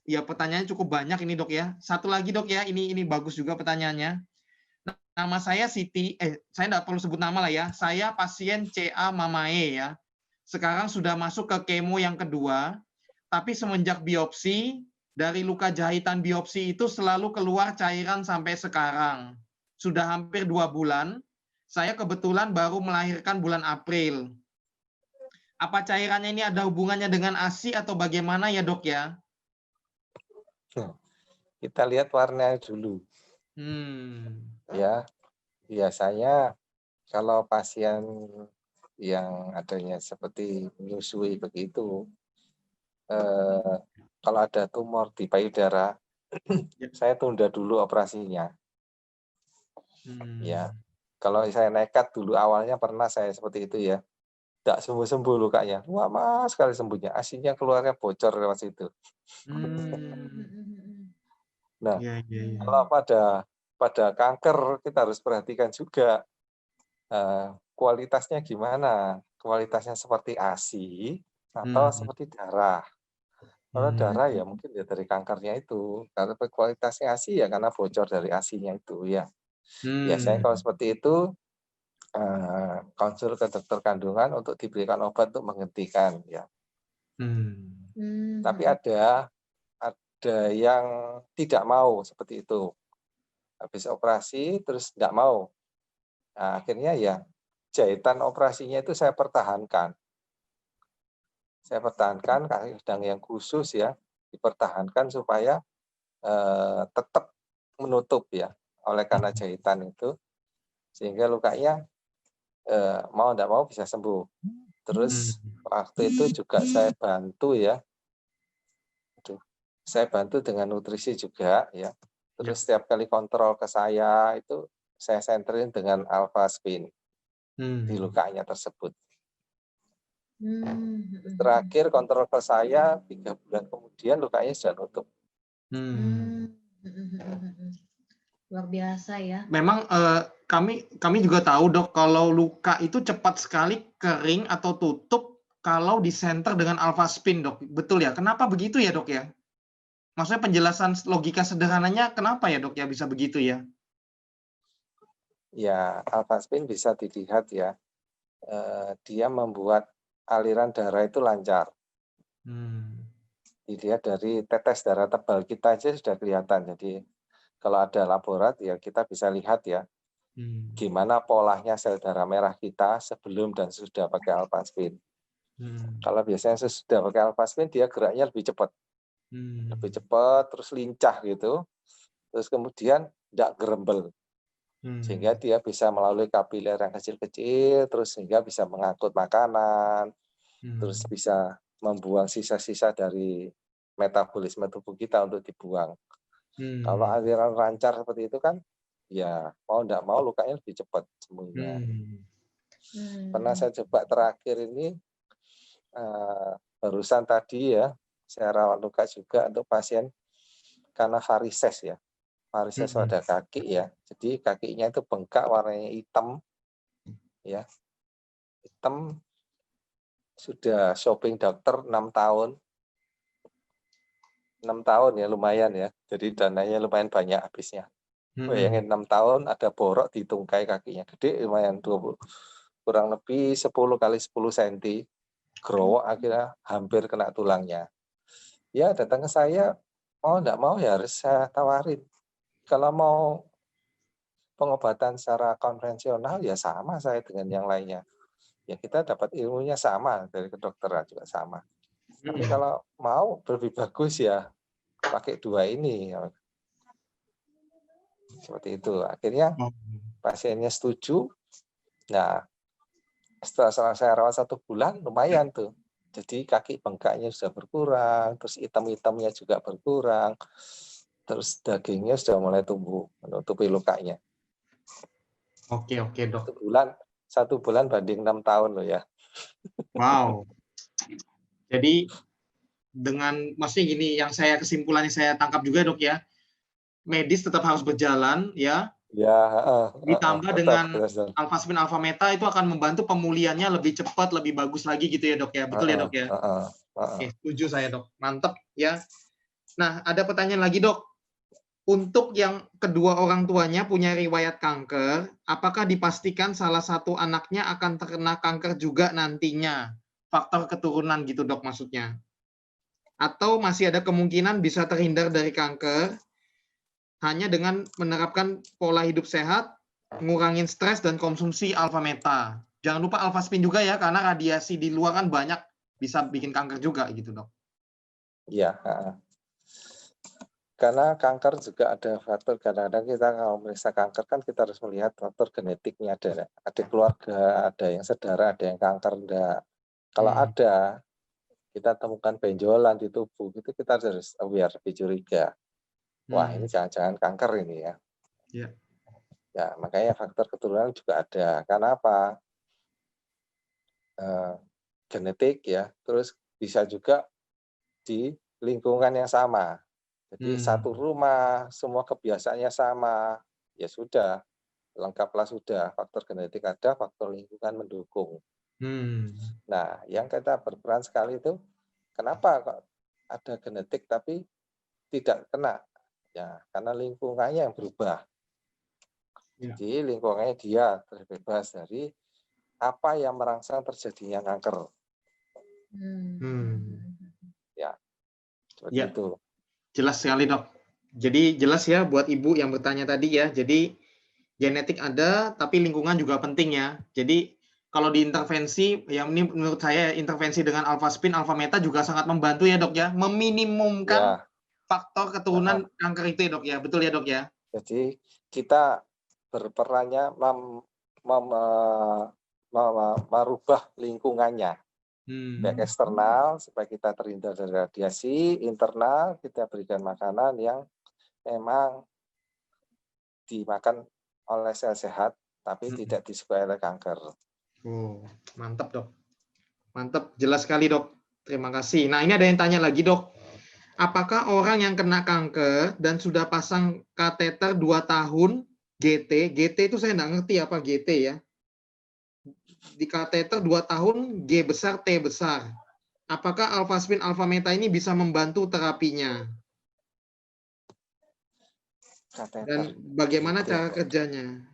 ya pertanyaannya cukup banyak ini dok ya. Satu lagi dok ya, ini bagus juga pertanyaannya. Nama saya Siti, saya nggak perlu sebut nama lah ya. Saya pasien CA Mamae ya. Sekarang sudah masuk ke kemo yang kedua, tapi semenjak biopsi, dari luka jahitan biopsi itu selalu keluar cairan sampai sekarang. Sudah hampir 2 bulan, saya kebetulan baru melahirkan bulan April. Apa cairannya ini ada hubungannya dengan ASI atau bagaimana ya dok ya? Kita lihat warnanya dulu. Ya, biasanya kalau pasien yang adanya seperti menyusui begitu, kalau ada tumor di payudara, saya tunda dulu operasinya. Ya, kalau saya nekat dulu awalnya pernah saya seperti itu ya, tidak sembuh-sembuh lukanya, lama sekali sembuhnya, asinya keluarnya bocor lewat situ. Nah, kalau pada kanker kita harus perhatikan juga kualitasnya gimana, kualitasnya seperti ASI atau seperti darah. Kalau darah ya mungkin ya dari kankernya itu, karena kualitasnya ASI ya karena bocor dari ASI-nya itu ya. Biasanya kalau seperti itu konsul ke dokter kandungan untuk diberikan obat untuk menghentikan ya. Tapi ada yang tidak mau seperti itu. Habis operasi terus tidak mau. Nah, akhirnya ya jahitan operasinya itu saya pertahankan. Saya pertahankan kadang yang khusus ya, dipertahankan supaya tetap menutup ya oleh karena jahitan itu, sehingga lukanya mau tidak mau bisa sembuh. Terus waktu itu juga saya bantu ya, saya bantu dengan nutrisi juga ya. Terus setiap kali kontrol ke saya itu saya senterin dengan alpha spin di lukanya tersebut. Terakhir kontrol ke saya 3 bulan kemudian lukanya sudah nutup. Luar biasa ya. Memang kami juga tahu dok, kalau luka itu cepat sekali kering atau tutup kalau disenter dengan alpha spin dok, betul ya? Kenapa begitu ya dok ya? Maksudnya penjelasan logika sederhananya kenapa ya dok ya bisa begitu ya? Ya, alpha spin bisa dilihat ya, dia membuat aliran darah itu lancar. Dilihat dari tetes darah tebal kita aja sudah kelihatan. Jadi kalau ada laborat ya kita bisa lihat ya, gimana polanya sel darah merah kita sebelum dan sesudah pakai alpha spin. Kalau biasanya sesudah pakai alpha spin dia geraknya lebih cepat. Lebih cepat, terus lincah gitu, terus kemudian tidak gerembel, sehingga dia bisa melalui kapiler yang kecil-kecil, terus sehingga bisa mengangkut makanan, terus bisa membuang sisa-sisa dari metabolisme tubuh kita untuk dibuang. Kalau aliran lancar seperti itu kan, ya mau tidak mau lukanya lebih cepat sembuhnya. Pernah saya coba terakhir ini, barusan tadi ya, saya rawat luka juga untuk pasien karena varises ya. Varises pada kaki ya. Jadi kakinya itu bengkak warnanya hitam. Ya. Hitam. Sudah shopping dokter 6 tahun. 6 tahun ya lumayan ya. Jadi dananya lumayan banyak habisnya. Bayangin 6 tahun ada borok di tungkai kakinya. Gede lumayan 20. Kurang lebih 10 kali 10 cm. Growok akhirnya hampir kena tulangnya. Ya datang ke saya, mau enggak mau ya harus saya tawarin. Kalau mau pengobatan secara konvensional ya sama saya dengan yang lainnya. Ya kita dapat ilmunya sama, dari kedokteran juga sama. Tapi kalau mau lebih bagus ya pakai dua ini. Seperti itu. Akhirnya pasiennya setuju. Nah, setelah saya rawat 1 bulan, lumayan tuh. Jadi kaki bengkaknya sudah berkurang, terus hitam-hitamnya juga berkurang, terus dagingnya sudah mulai tumbuh menutupi lukanya. Oke, dok. 1 bulan banding 6 tahun loh ya. Wow. Jadi maksudnya gini, yang kesimpulannya saya tangkap juga dok ya, medis tetap harus berjalan ya. Ya, ditambah tetap, dengan alfaspin alfameta itu akan membantu pemulihannya lebih cepat, lebih bagus lagi gitu ya dok ya. Betul ya dok ya? Oke, setuju saya dok. Mantap ya. Nah, ada pertanyaan lagi dok. Untuk yang kedua orang tuanya punya riwayat kanker, apakah dipastikan salah satu anaknya akan terkena kanker juga nantinya? Faktor keturunan gitu dok maksudnya. Atau masih ada kemungkinan bisa terhindar dari kanker hanya dengan menerapkan pola hidup sehat, ngurangin stres dan konsumsi alfameta. Jangan lupa alfaspin juga ya, karena radiasi di luar kan banyak, bisa bikin kanker juga gitu dok. Iya. Karena kanker juga ada faktor, kadang-kadang kita kalau meriksa kanker kan kita harus melihat faktor genetiknya, ada keluarga, ada yang saudara, ada yang kanker enggak. Kalau ada, kita temukan benjolan di tubuh, itu kita harus aware, lebih curiga. Wah, ini jangan-jangan kanker ini ya. Iya. Ya, makanya faktor keturunan juga ada. Karena apa? Genetik ya, terus bisa juga di lingkungan yang sama. Jadi satu rumah, semua kebiasaannya sama, ya sudah, lengkaplah sudah. Faktor genetik ada, faktor lingkungan mendukung. Nah, yang kita berperan sekali itu, kenapa kok ada genetik tapi tidak kena? Ya, karena lingkungannya yang berubah. Jadi lingkungannya dia terbebas dari apa yang merangsang terjadinya kanker. Ya, seperti itu. Jelas sekali dok. Jadi jelas ya buat ibu yang bertanya tadi ya. Jadi genetik ada, tapi lingkungan juga penting ya. Jadi kalau diintervensi, yang ini menurut saya intervensi dengan alfaspin, alfameta juga sangat membantu ya dok ya, meminimumkan faktor keturunan kanker itu ya dok ya. Betul ya dok ya? Jadi kita berperannya merubah lingkungannya. Baik eksternal supaya kita terhindar dari radiasi, internal kita berikan makanan yang memang dimakan oleh sel sehat tapi tidak disukai oleh kanker. Mantap dok. Mantap, jelas sekali dok. Terima kasih. Nah ini ada yang tanya lagi dok. Apakah orang yang kena kanker dan sudah pasang kateter 2 tahun GT itu saya nggak ngerti apa GT ya. Di kateter 2 tahun G besar T besar. Apakah alfaspin alfameta ini bisa membantu terapinya? Dan bagaimana cara kerjanya?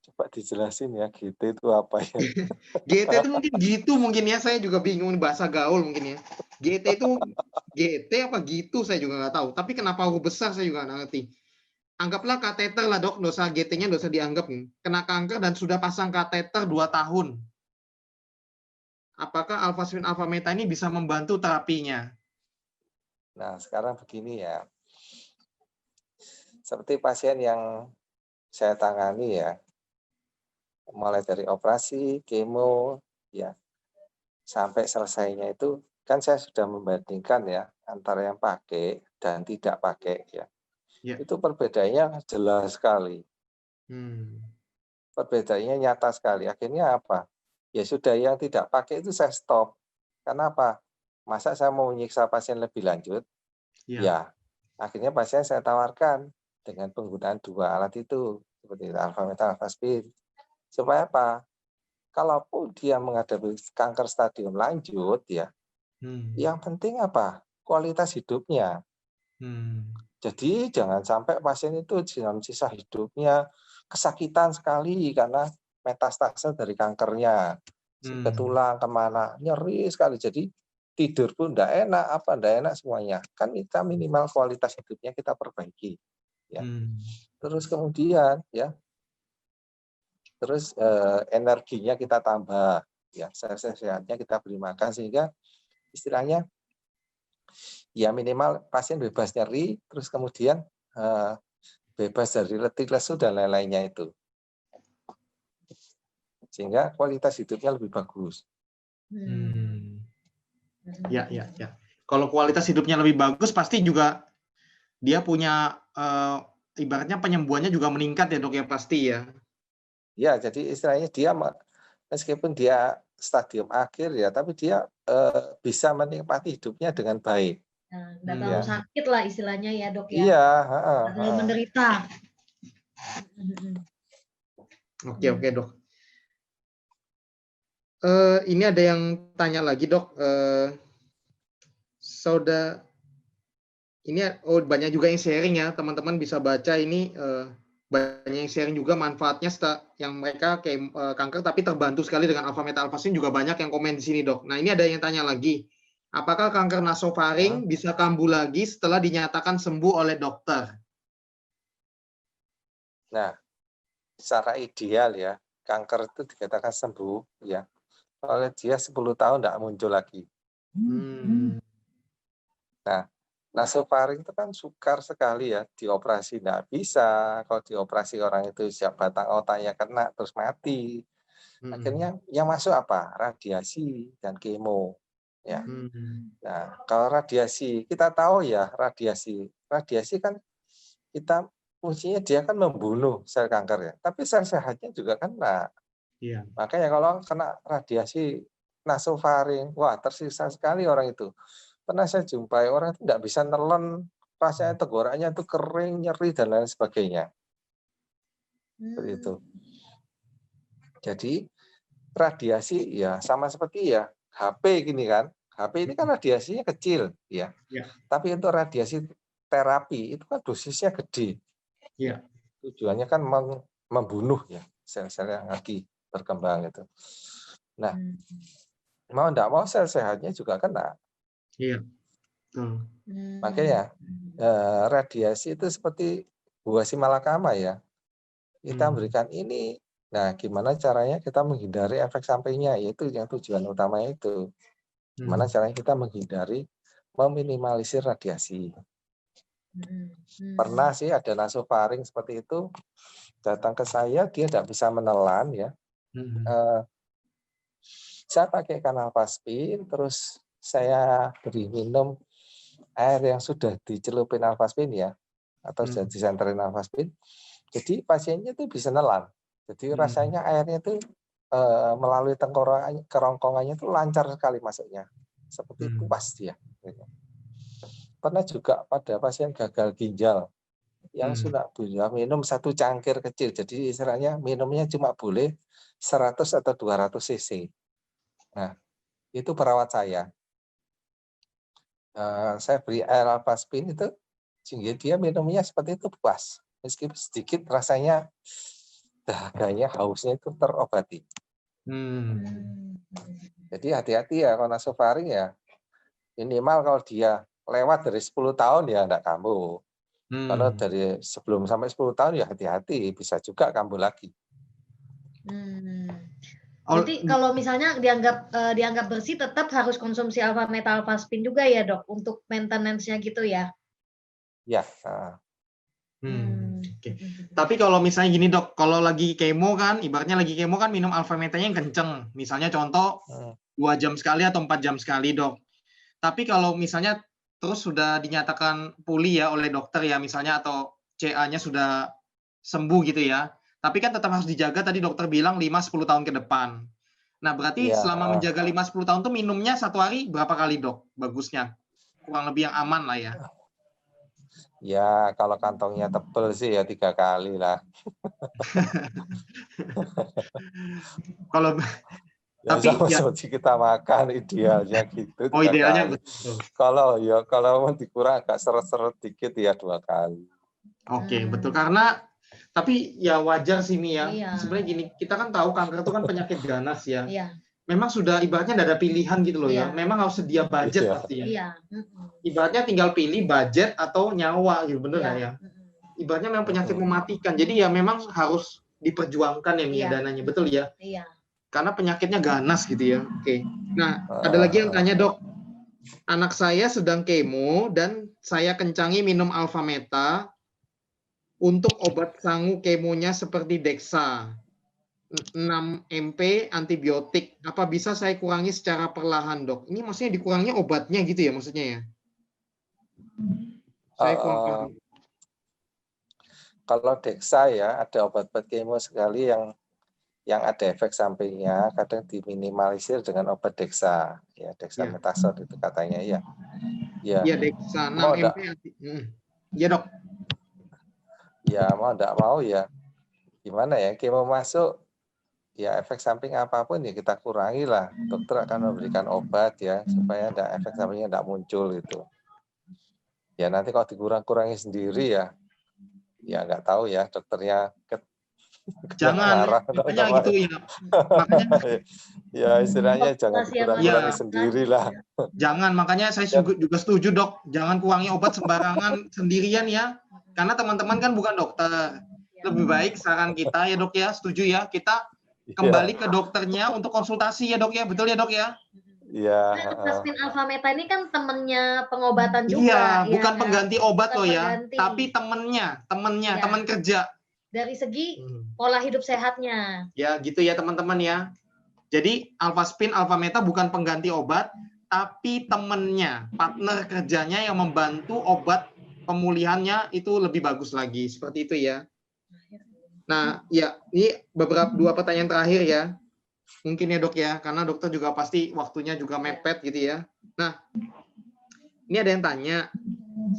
Coba dijelasin ya, GT itu apa ya? GT itu mungkin gitu mungkin ya, saya juga bingung bahasa gaul mungkin ya. GT itu GT apa gitu saya juga nggak tahu. Tapi kenapa huruf besar saya juga nggak ngerti. Anggaplah kateter lah dok, dosa GT-nya dosa dianggap kena kanker dan sudah pasang kateter 2 tahun. Apakah alfaspin alfameta ini bisa membantu terapinya? Nah, sekarang begini ya. Seperti pasien yang saya tangani ya, mulai dari operasi, kemo, ya, sampai selesainya itu, kan saya sudah membandingkan ya, antara yang pakai dan tidak pakai ya. Itu perbedaannya jelas sekali. Perbedaannya nyata sekali. Akhirnya apa? Ya sudah, yang tidak pakai itu saya stop. Karena apa? Masa saya mau menyiksa pasien lebih lanjut? Ya, akhirnya pasien saya tawarkan dengan penggunaan 2 alat itu, seperti alfameta, alfaspin. Supaya apa? Kalaupun dia menghadapi kanker stadium lanjut, ya, yang penting apa? Kualitas hidupnya. Jadi jangan sampai pasien itu dalam sisa hidupnya kesakitan sekali karena metastase dari kankernya. Ke tulang, kemana, nyeri sekali. Jadi tidur pun enggak enak, enggak enak semuanya. Kan kita minimal kualitas hidupnya kita perbaiki. Ya. Terus kemudian ya, terus energinya kita tambah, ya sehat-sehatnya kita beri makan sehingga istilahnya ya minimal pasien bebas nyeri, terus kemudian bebas dari letih lesu dan lain-lainnya itu, sehingga kualitas hidupnya lebih bagus. Ya. Kalau kualitas hidupnya lebih bagus, pasti juga dia punya ibaratnya penyembuhannya juga meningkat ya dok ya, pasti ya. Ya, jadi istilahnya dia meskipun dia stadium akhir ya, tapi dia bisa menikmati hidupnya dengan baik. Nggak terlalu sakit lah istilahnya ya dok ya. Iya. Nggak terlalu menderita. Oke dok. Ini ada yang tanya lagi dok. Ini banyak juga yang sharing ya, teman-teman bisa baca ini, banyak yang sharing juga manfaatnya yang mereka kayak kanker tapi terbantu sekali dengan alfa-meta-alfasin, juga banyak yang komen di sini dok. Nah ini ada yang tanya lagi, apakah kanker nasofaring bisa kambuh lagi setelah dinyatakan sembuh oleh dokter? Nah, secara ideal ya, kanker itu dikatakan sembuh ya, kalau dia 10 tahun tidak muncul lagi. Nah, nasofaring itu kan sukar sekali ya, dioperasi tidak bisa. Kalau dioperasi orang itu siap batang otaknya kena terus mati. Akhirnya yang masuk apa? Radiasi dan kemo. Ya. Nah, kalau radiasi kita tahu ya, radiasi kan kita fungsinya dia kan membunuh sel kanker ya, tapi sel sehatnya juga kena. Iya. Makanya kalau kena radiasi nasofaring, wah tersisa sekali orang itu. Pernah saya jumpai orang itu tidak bisa nelen, rasanya tenggorokannya itu kering, nyeri dan lain sebagainya. Seperti itu. Jadi radiasi ya sama seperti ya HP gini kan. HP ini kan radiasinya kecil ya. Tapi untuk radiasi terapi itu kan dosisnya gede. Iya. Tujuannya kan membunuh ya sel-sel yang lagi berkembang itu. Nah, mau enggak mau sel sehatnya juga kena. Iya. Makanya radiasi itu seperti buah simalakama ya. Kita berikan ini. Nah, gimana caranya kita menghindari efek sampingnya? Yaitu yang tujuan utamanya itu. Gimana caranya kita menghindari, meminimalisir radiasi. Pernah sih ada nasofaring seperti itu datang ke saya, dia tidak bisa menelan ya. Saya pakai kanalpaspin, terus saya beri minum air yang sudah dicelupin alfaspin ya, atau sudah disenterin alfaspin. Jadi pasiennya itu bisa nelan. Jadi rasanya airnya itu melalui kerongkongannya itu lancar sekali masuknya, seperti puas dia. Pernah juga pada pasien gagal ginjal yang sudah minum 1 cangkir kecil. Jadi istilahnya minumnya cuma boleh 100 atau 200 cc. Nah, itu perawat saya. Saya beri air alfaspin itu sehingga dia minumnya seperti itu puas. Meskipun sedikit rasanya dahaganya, hausnya itu terobati. Jadi hati-hati ya kalau nasofaring ya. Minimal kalau dia lewat dari 10 tahun ya enggak kambuh. Kalau dari sebelum sampai 10 tahun ya hati-hati, bisa juga kambuh lagi. Jadi kalau misalnya dianggap bersih, tetap harus konsumsi alfa-meta-alfaspin juga ya dok, untuk maintenance-nya gitu ya? Ya. Okay. Tapi kalau misalnya gini dok, kalau lagi kemo kan, ibaratnya lagi kemo kan minum alfa-metanya yang kenceng. Misalnya contoh 2 jam sekali atau 4 jam sekali dok. Tapi kalau misalnya terus sudah dinyatakan pulih ya oleh dokter ya misalnya, atau CA-nya sudah sembuh gitu ya. Tapi kan tetap harus dijaga, tadi dokter bilang 5-10 tahun ke depan. Nah berarti selama menjaga 5-10 tahun itu minumnya 1 hari berapa kali dok? Bagusnya kurang lebih yang aman lah ya. Ya kalau kantongnya tebel sih ya 3 kali lah. Kalau ya, tapi sama seperti kita makan idealnya gitu. Oh idealnya betul. Kalau mau dikurang agak seret-seret dikit ya 2 kali. Oke, betul. Karena tapi ya wajar sih Mi ya. Iya. Sebenarnya gini, kita kan tahu kanker itu kan penyakit ganas ya. Iya. Memang sudah ibaratnya tidak ada pilihan gitu loh ya. Memang harus sedia budget pasti ya. Iya. Ibaratnya tinggal pilih budget atau nyawa gitu, bener nggak ya? ibaratnya memang penyakit mematikan. Jadi ya memang harus diperjuangkan ya Mia, dananya, betul ya? Iya. Karena penyakitnya ganas gitu ya. Oke. Nah, ada lagi yang tanya, Dok. Anak saya sedang kemo dan saya kencangi minum Alfameta untuk obat sangu kemonya seperti Dexa. 6 MP antibiotik. Apa bisa saya kurangi secara perlahan, Dok? Ini maksudnya dikurangi obatnya gitu ya maksudnya ya? Saya kurang paham. Kalau Dexa ya ada obat-obat kemo sekali yang ada efek sampingnya, kadang diminimalisir dengan obat Dexa, ya dexamethasone itu katanya ya. Ya Dexa 6 MP. Ya Dok. Ya mau enggak mau ya gimana ya, kemo masuk ya efek samping apapun ya kita kurangi lah. Dokter akan memberikan obat ya supaya ada efek sampingnya enggak muncul itu. Ya nanti kalau dikurang-kurangi sendiri ya nggak tahu ya dokternya jangan makanya gitu ya. Makanya ya istilahnya jangan dikurang-kurangi sendiri lah. Jangan, makanya saya juga setuju, Dok. Jangan kurangi obat sembarangan sendirian ya. Karena teman-teman kan bukan dokter. Lebih baik saran kita ya, Dok ya, setuju ya. Kita kembali ke dokternya untuk konsultasi ya, Dok ya. Betul ya, Dok ya? Iya. Alfameta Alfameta ini kan temennya pengobatan juga. Iya, ya, bukan pengganti obat loh ya, pengganti. tapi temennya, teman kerja. Dari segi pola hidup sehatnya. Ya, gitu ya teman-teman ya. Jadi Alfaspin, Alfameta bukan pengganti obat, tapi temennya, partner kerjanya yang membantu obat pemulihannya itu lebih bagus lagi. Seperti itu ya. Nah, ya ini beberapa 2 pertanyaan terakhir ya. Mungkin ya Dok ya, karena dokter juga pasti waktunya juga mepet gitu ya. Nah, ini ada yang tanya,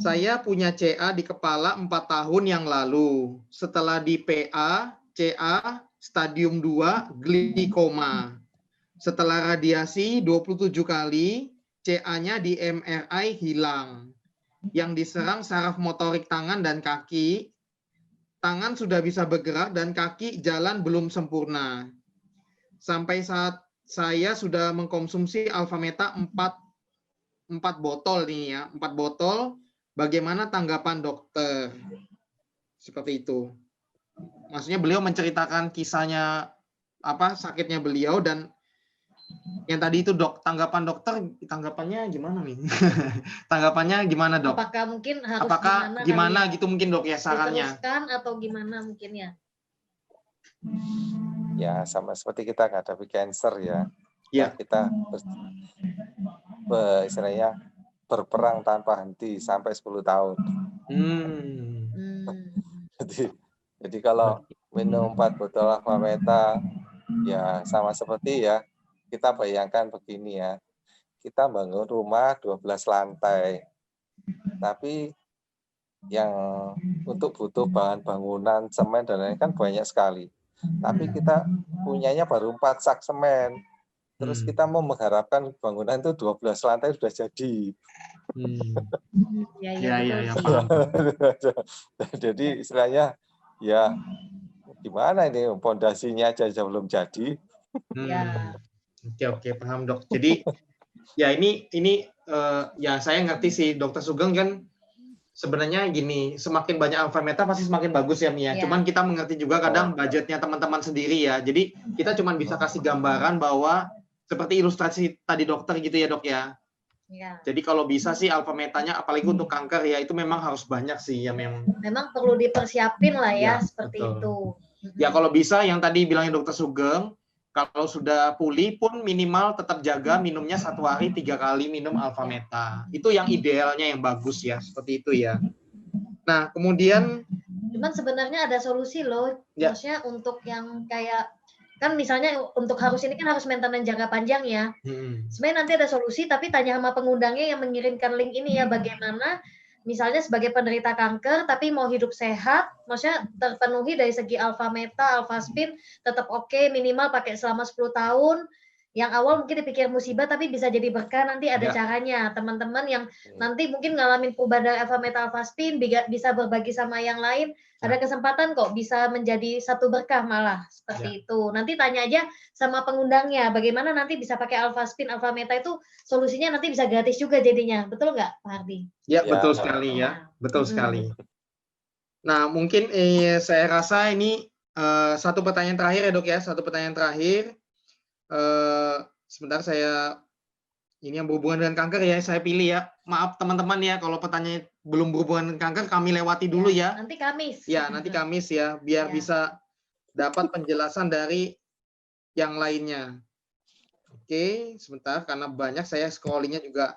saya punya CA di kepala 4 tahun yang lalu. Setelah di PA, CA stadium 2 glikoma. Setelah radiasi 27 kali, CA-nya di MRI hilang. Yang diserang saraf motorik tangan dan kaki. Tangan sudah bisa bergerak dan kaki jalan belum sempurna. Sampai saat saya sudah mengkonsumsi Alfameta 4 botol nih ya, 4 botol. Bagaimana tanggapan dokter? Seperti itu. Maksudnya beliau menceritakan kisahnya sakitnya beliau dan yang tadi itu Dok, tanggapannya gimana nih? Tanggapannya gimana, Dok? Apakah mungkin harus gimana gitu mungkin Dok ya sarannya? Diteruskan atau gimana mungkin ya? Ya sama seperti kita menghadapi cancer ya. Ya. Kita istilahnya berperang tanpa henti sampai 10 tahun. Jadi kalau minum 4 botol Alfameta ya sama seperti ya kita bayangkan begini ya. Kita bangun rumah 12 lantai. Tapi yang untuk butuh bahan bangunan, semen dan lain-lain kan banyak sekali. Tapi kita punyanya baru 4 sak semen. Terus kita mau mengharapkan bangunan itu 12 lantai sudah jadi. Ya. Jadi istilahnya ya gimana ini pondasinya aja belum jadi. Oke, paham Dok. Jadi ya ini ya saya ngerti sih Dokter Sugeng kan sebenarnya gini, semakin banyak Alfameta pasti semakin bagus ya Mia. Cuman kita mengerti juga kadang budgetnya teman-teman sendiri ya. Jadi kita cuman bisa kasih gambaran bahwa seperti ilustrasi tadi dokter gitu ya Dok ya. Jadi kalau bisa sih Alfametanya apalagi untuk kanker ya itu memang harus banyak sih ya memang. Memang perlu dipersiapin lah ya seperti itu. Ya kalau bisa yang tadi bilangin Dokter Sugeng, kalau sudah pulih pun minimal tetap jaga minumnya 1 hari 3 kali minum Alfameta. Itu yang idealnya yang bagus ya, seperti itu ya. Nah, kemudian cuman sebenarnya ada solusi loh. Maksudnya untuk yang kayak kan misalnya untuk harus ini kan harus maintenance jangka panjang ya. Sebenarnya nanti ada solusi tapi tanya sama pengundangnya yang mengirimkan link ini ya bagaimana misalnya sebagai penderita kanker tapi mau hidup sehat, maksudnya terpenuhi dari segi Alfameta, Alfaspin tetap oke, minimal pakai selama 10 tahun. Yang awal mungkin dipikir musibah tapi bisa jadi berkah, nanti ada caranya. Teman-teman yang nanti mungkin ngalamin perubahan dari Alfameta, Alfaspin bisa berbagi sama yang lain, ada kesempatan kok bisa menjadi satu berkah malah seperti itu. Nanti tanya aja sama pengundangnya bagaimana nanti bisa pakai Alfaspin, Alfameta itu solusinya nanti bisa gratis juga jadinya. Betul nggak Pak Hardi? Ya, betul sekali ya. Betul sekali. Nah, mungkin saya rasa ini satu pertanyaan terakhir ya dok ya, satu pertanyaan terakhir. Sebentar saya, ini yang berhubungan dengan kanker ya, saya pilih ya. Maaf teman-teman ya, kalau pertanyaan belum berhubungan dengan kanker, kami lewati dulu ya. Nanti Kamis. Ya, nanti Kamis ya, biar bisa dapat penjelasan dari yang lainnya. Oke, sebentar, karena banyak saya scrollingnya juga.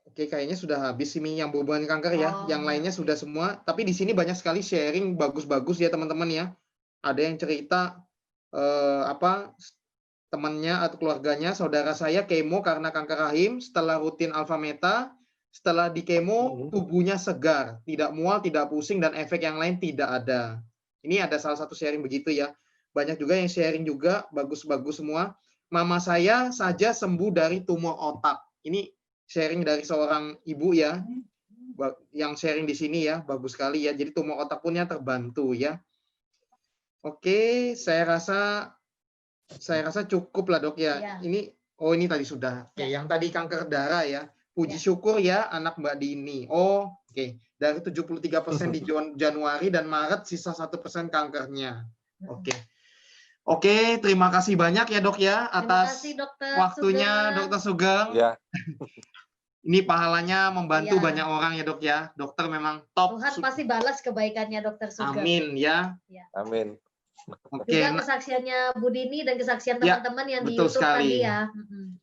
Oke, kayaknya sudah habis ini yang berhubungan kanker ya. Yang lainnya sudah semua. Tapi di sini banyak sekali sharing bagus-bagus ya teman-teman ya. Ada yang cerita temannya atau keluarganya, saudara saya kemo karena kanker rahim, setelah rutin alfa meta, setelah di kemo tubuhnya segar, tidak mual, tidak pusing, dan efek yang lain tidak ada. Ini ada salah satu sharing begitu ya. Banyak juga yang sharing juga, bagus-bagus semua. Mama saya saja sembuh dari tumor otak. Ini sharing dari seorang ibu ya, yang sharing di sini ya, bagus sekali ya. Jadi tumor otak punya terbantu ya. Oke, saya rasa cukup lah dok ya. Ini tadi sudah. Oke, yang tadi kanker darah ya. Puji syukur ya anak Mbak Dini. Oke. Dari 73% di Januari dan Maret sisa 1% kankernya. Oke, terima kasih banyak ya dok ya atas waktunya Dokter Sugeng. Ya. Ini pahalanya membantu banyak orang ya dok ya. Dokter memang top. Tuhan pasti balas kebaikannya Dokter Sugeng. Amin ya. Amin. Oke. Juga kesaksiannya Bu Dini dan kesaksian teman-teman yang di YouTube tadi ya.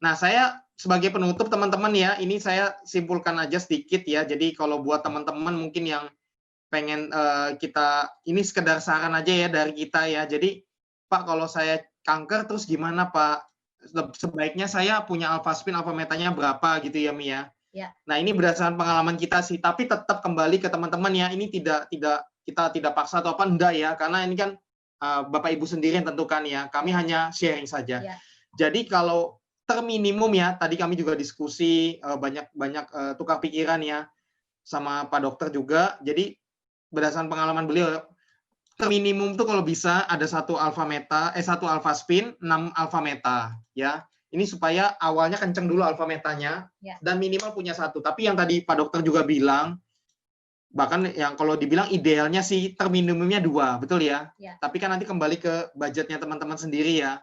Nah, saya sebagai penutup teman-teman ya, ini saya simpulkan aja sedikit ya. Jadi kalau buat teman-teman mungkin yang pengen ini sekedar saran aja ya dari kita ya. Jadi Pak, kalau saya kanker terus gimana Pak? Sebaiknya saya punya alfaspin, alfa metanya berapa gitu ya Mi ya. Nah, ini berdasarkan pengalaman kita sih, tapi tetap kembali ke teman-teman ya. Ini kita tidak paksa atau apa enggak ya, karena ini kan Bapak Ibu sendiri yang tentukan ya. Kami hanya sharing saja. Jadi kalau terminimum ya, tadi kami juga diskusi banyak tukar pikiran ya sama Pak Dokter juga. Jadi berdasarkan pengalaman beliau, terminimum tuh kalau bisa ada satu alfa spin, 6 alfa meta ya. Ini supaya awalnya kenceng dulu alfa metanya dan minimal punya satu. Tapi yang tadi Pak Dokter juga bilang, bahkan yang kalau dibilang idealnya sih terminimumnya 2, betul ya? Tapi kan nanti kembali ke budgetnya teman-teman sendiri ya.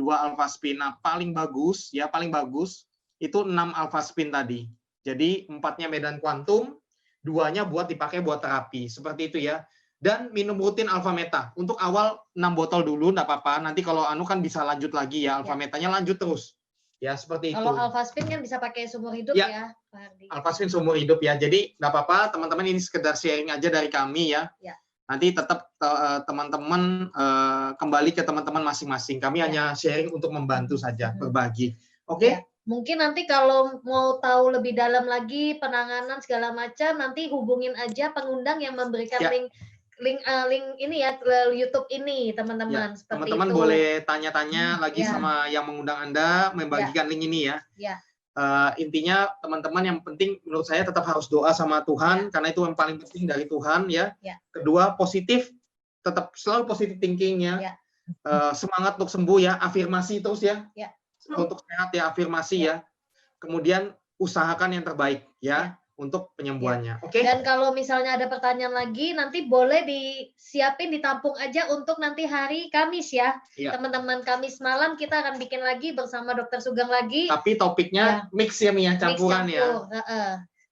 2 alpha spin. Nah, paling bagus itu 6 alpha spin tadi. Jadi 4-nya medan kuantum, 2-nya buat dipakai buat terapi. Seperti itu ya. Dan minum rutin alfa meta. Untuk awal 6 botol dulu enggak apa-apa. Nanti kalau kan bisa lanjut lagi ya. Alfa metanya lanjut terus. Ya, seperti itu. Kalau alpha spin kan bisa pakai seumur hidup ya, Pak Hardi. Alpha spin seumur hidup ya. Jadi nggak apa-apa, teman-teman, ini sekedar sharing aja dari kami ya. Nanti tetap teman-teman kembali ke teman-teman masing-masing. Kami hanya sharing untuk membantu saja, berbagi. Oke? Mungkin nanti kalau mau tahu lebih dalam lagi penanganan segala macam, nanti hubungin aja pengundang yang memberikan link ini ya, YouTube ini, teman-teman. Teman-teman boleh tanya-tanya lagi sama yang mengundang Anda, membagikan link ini ya. Intinya teman-teman yang penting menurut saya tetap harus doa sama Tuhan, karena itu yang paling penting dari Tuhan ya. Kedua, positif, tetap selalu positive thinking ya. Semangat untuk sembuh ya, afirmasi terus ya. Untuk sehat ya, afirmasi ya. Kemudian usahakan yang terbaik ya. Untuk penyembuhannya. Oke. Dan kalau misalnya ada pertanyaan lagi, nanti boleh disiapin, ditampung aja untuk nanti hari Kamis ya. Teman-teman, Kamis malam kita akan bikin lagi bersama Dokter Sugeng lagi. Tapi topiknya mix ya, Mia, campuran ya.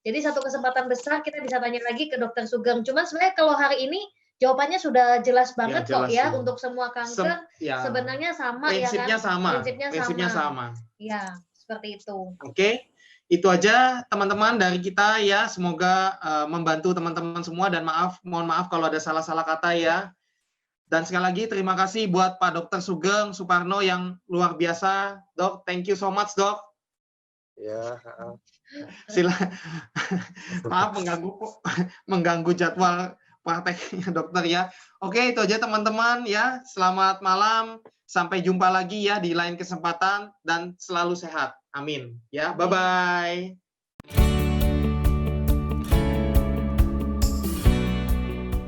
Jadi satu kesempatan besar kita bisa tanya lagi ke Dokter Sugeng. Cuman sebenarnya kalau hari ini jawabannya sudah jelas banget kok ya, untuk semua kanker sebenarnya sama prinsipnya ya kan. Prinsipnya sama. Ya, seperti itu. Oke. Itu aja teman-teman dari kita ya, semoga membantu teman-teman semua dan mohon maaf kalau ada salah-salah kata ya. Dan sekali lagi terima kasih buat Pak Dokter Sugeng Suparno yang luar biasa, Dok. Thank you so much, Dok. Ya. Maaf mengganggu jadwal prakteknya dokter ya. Oke, itu aja teman-teman ya. Selamat malam. Sampai jumpa lagi ya di lain kesempatan dan selalu sehat. Amin. Ya, bye-bye.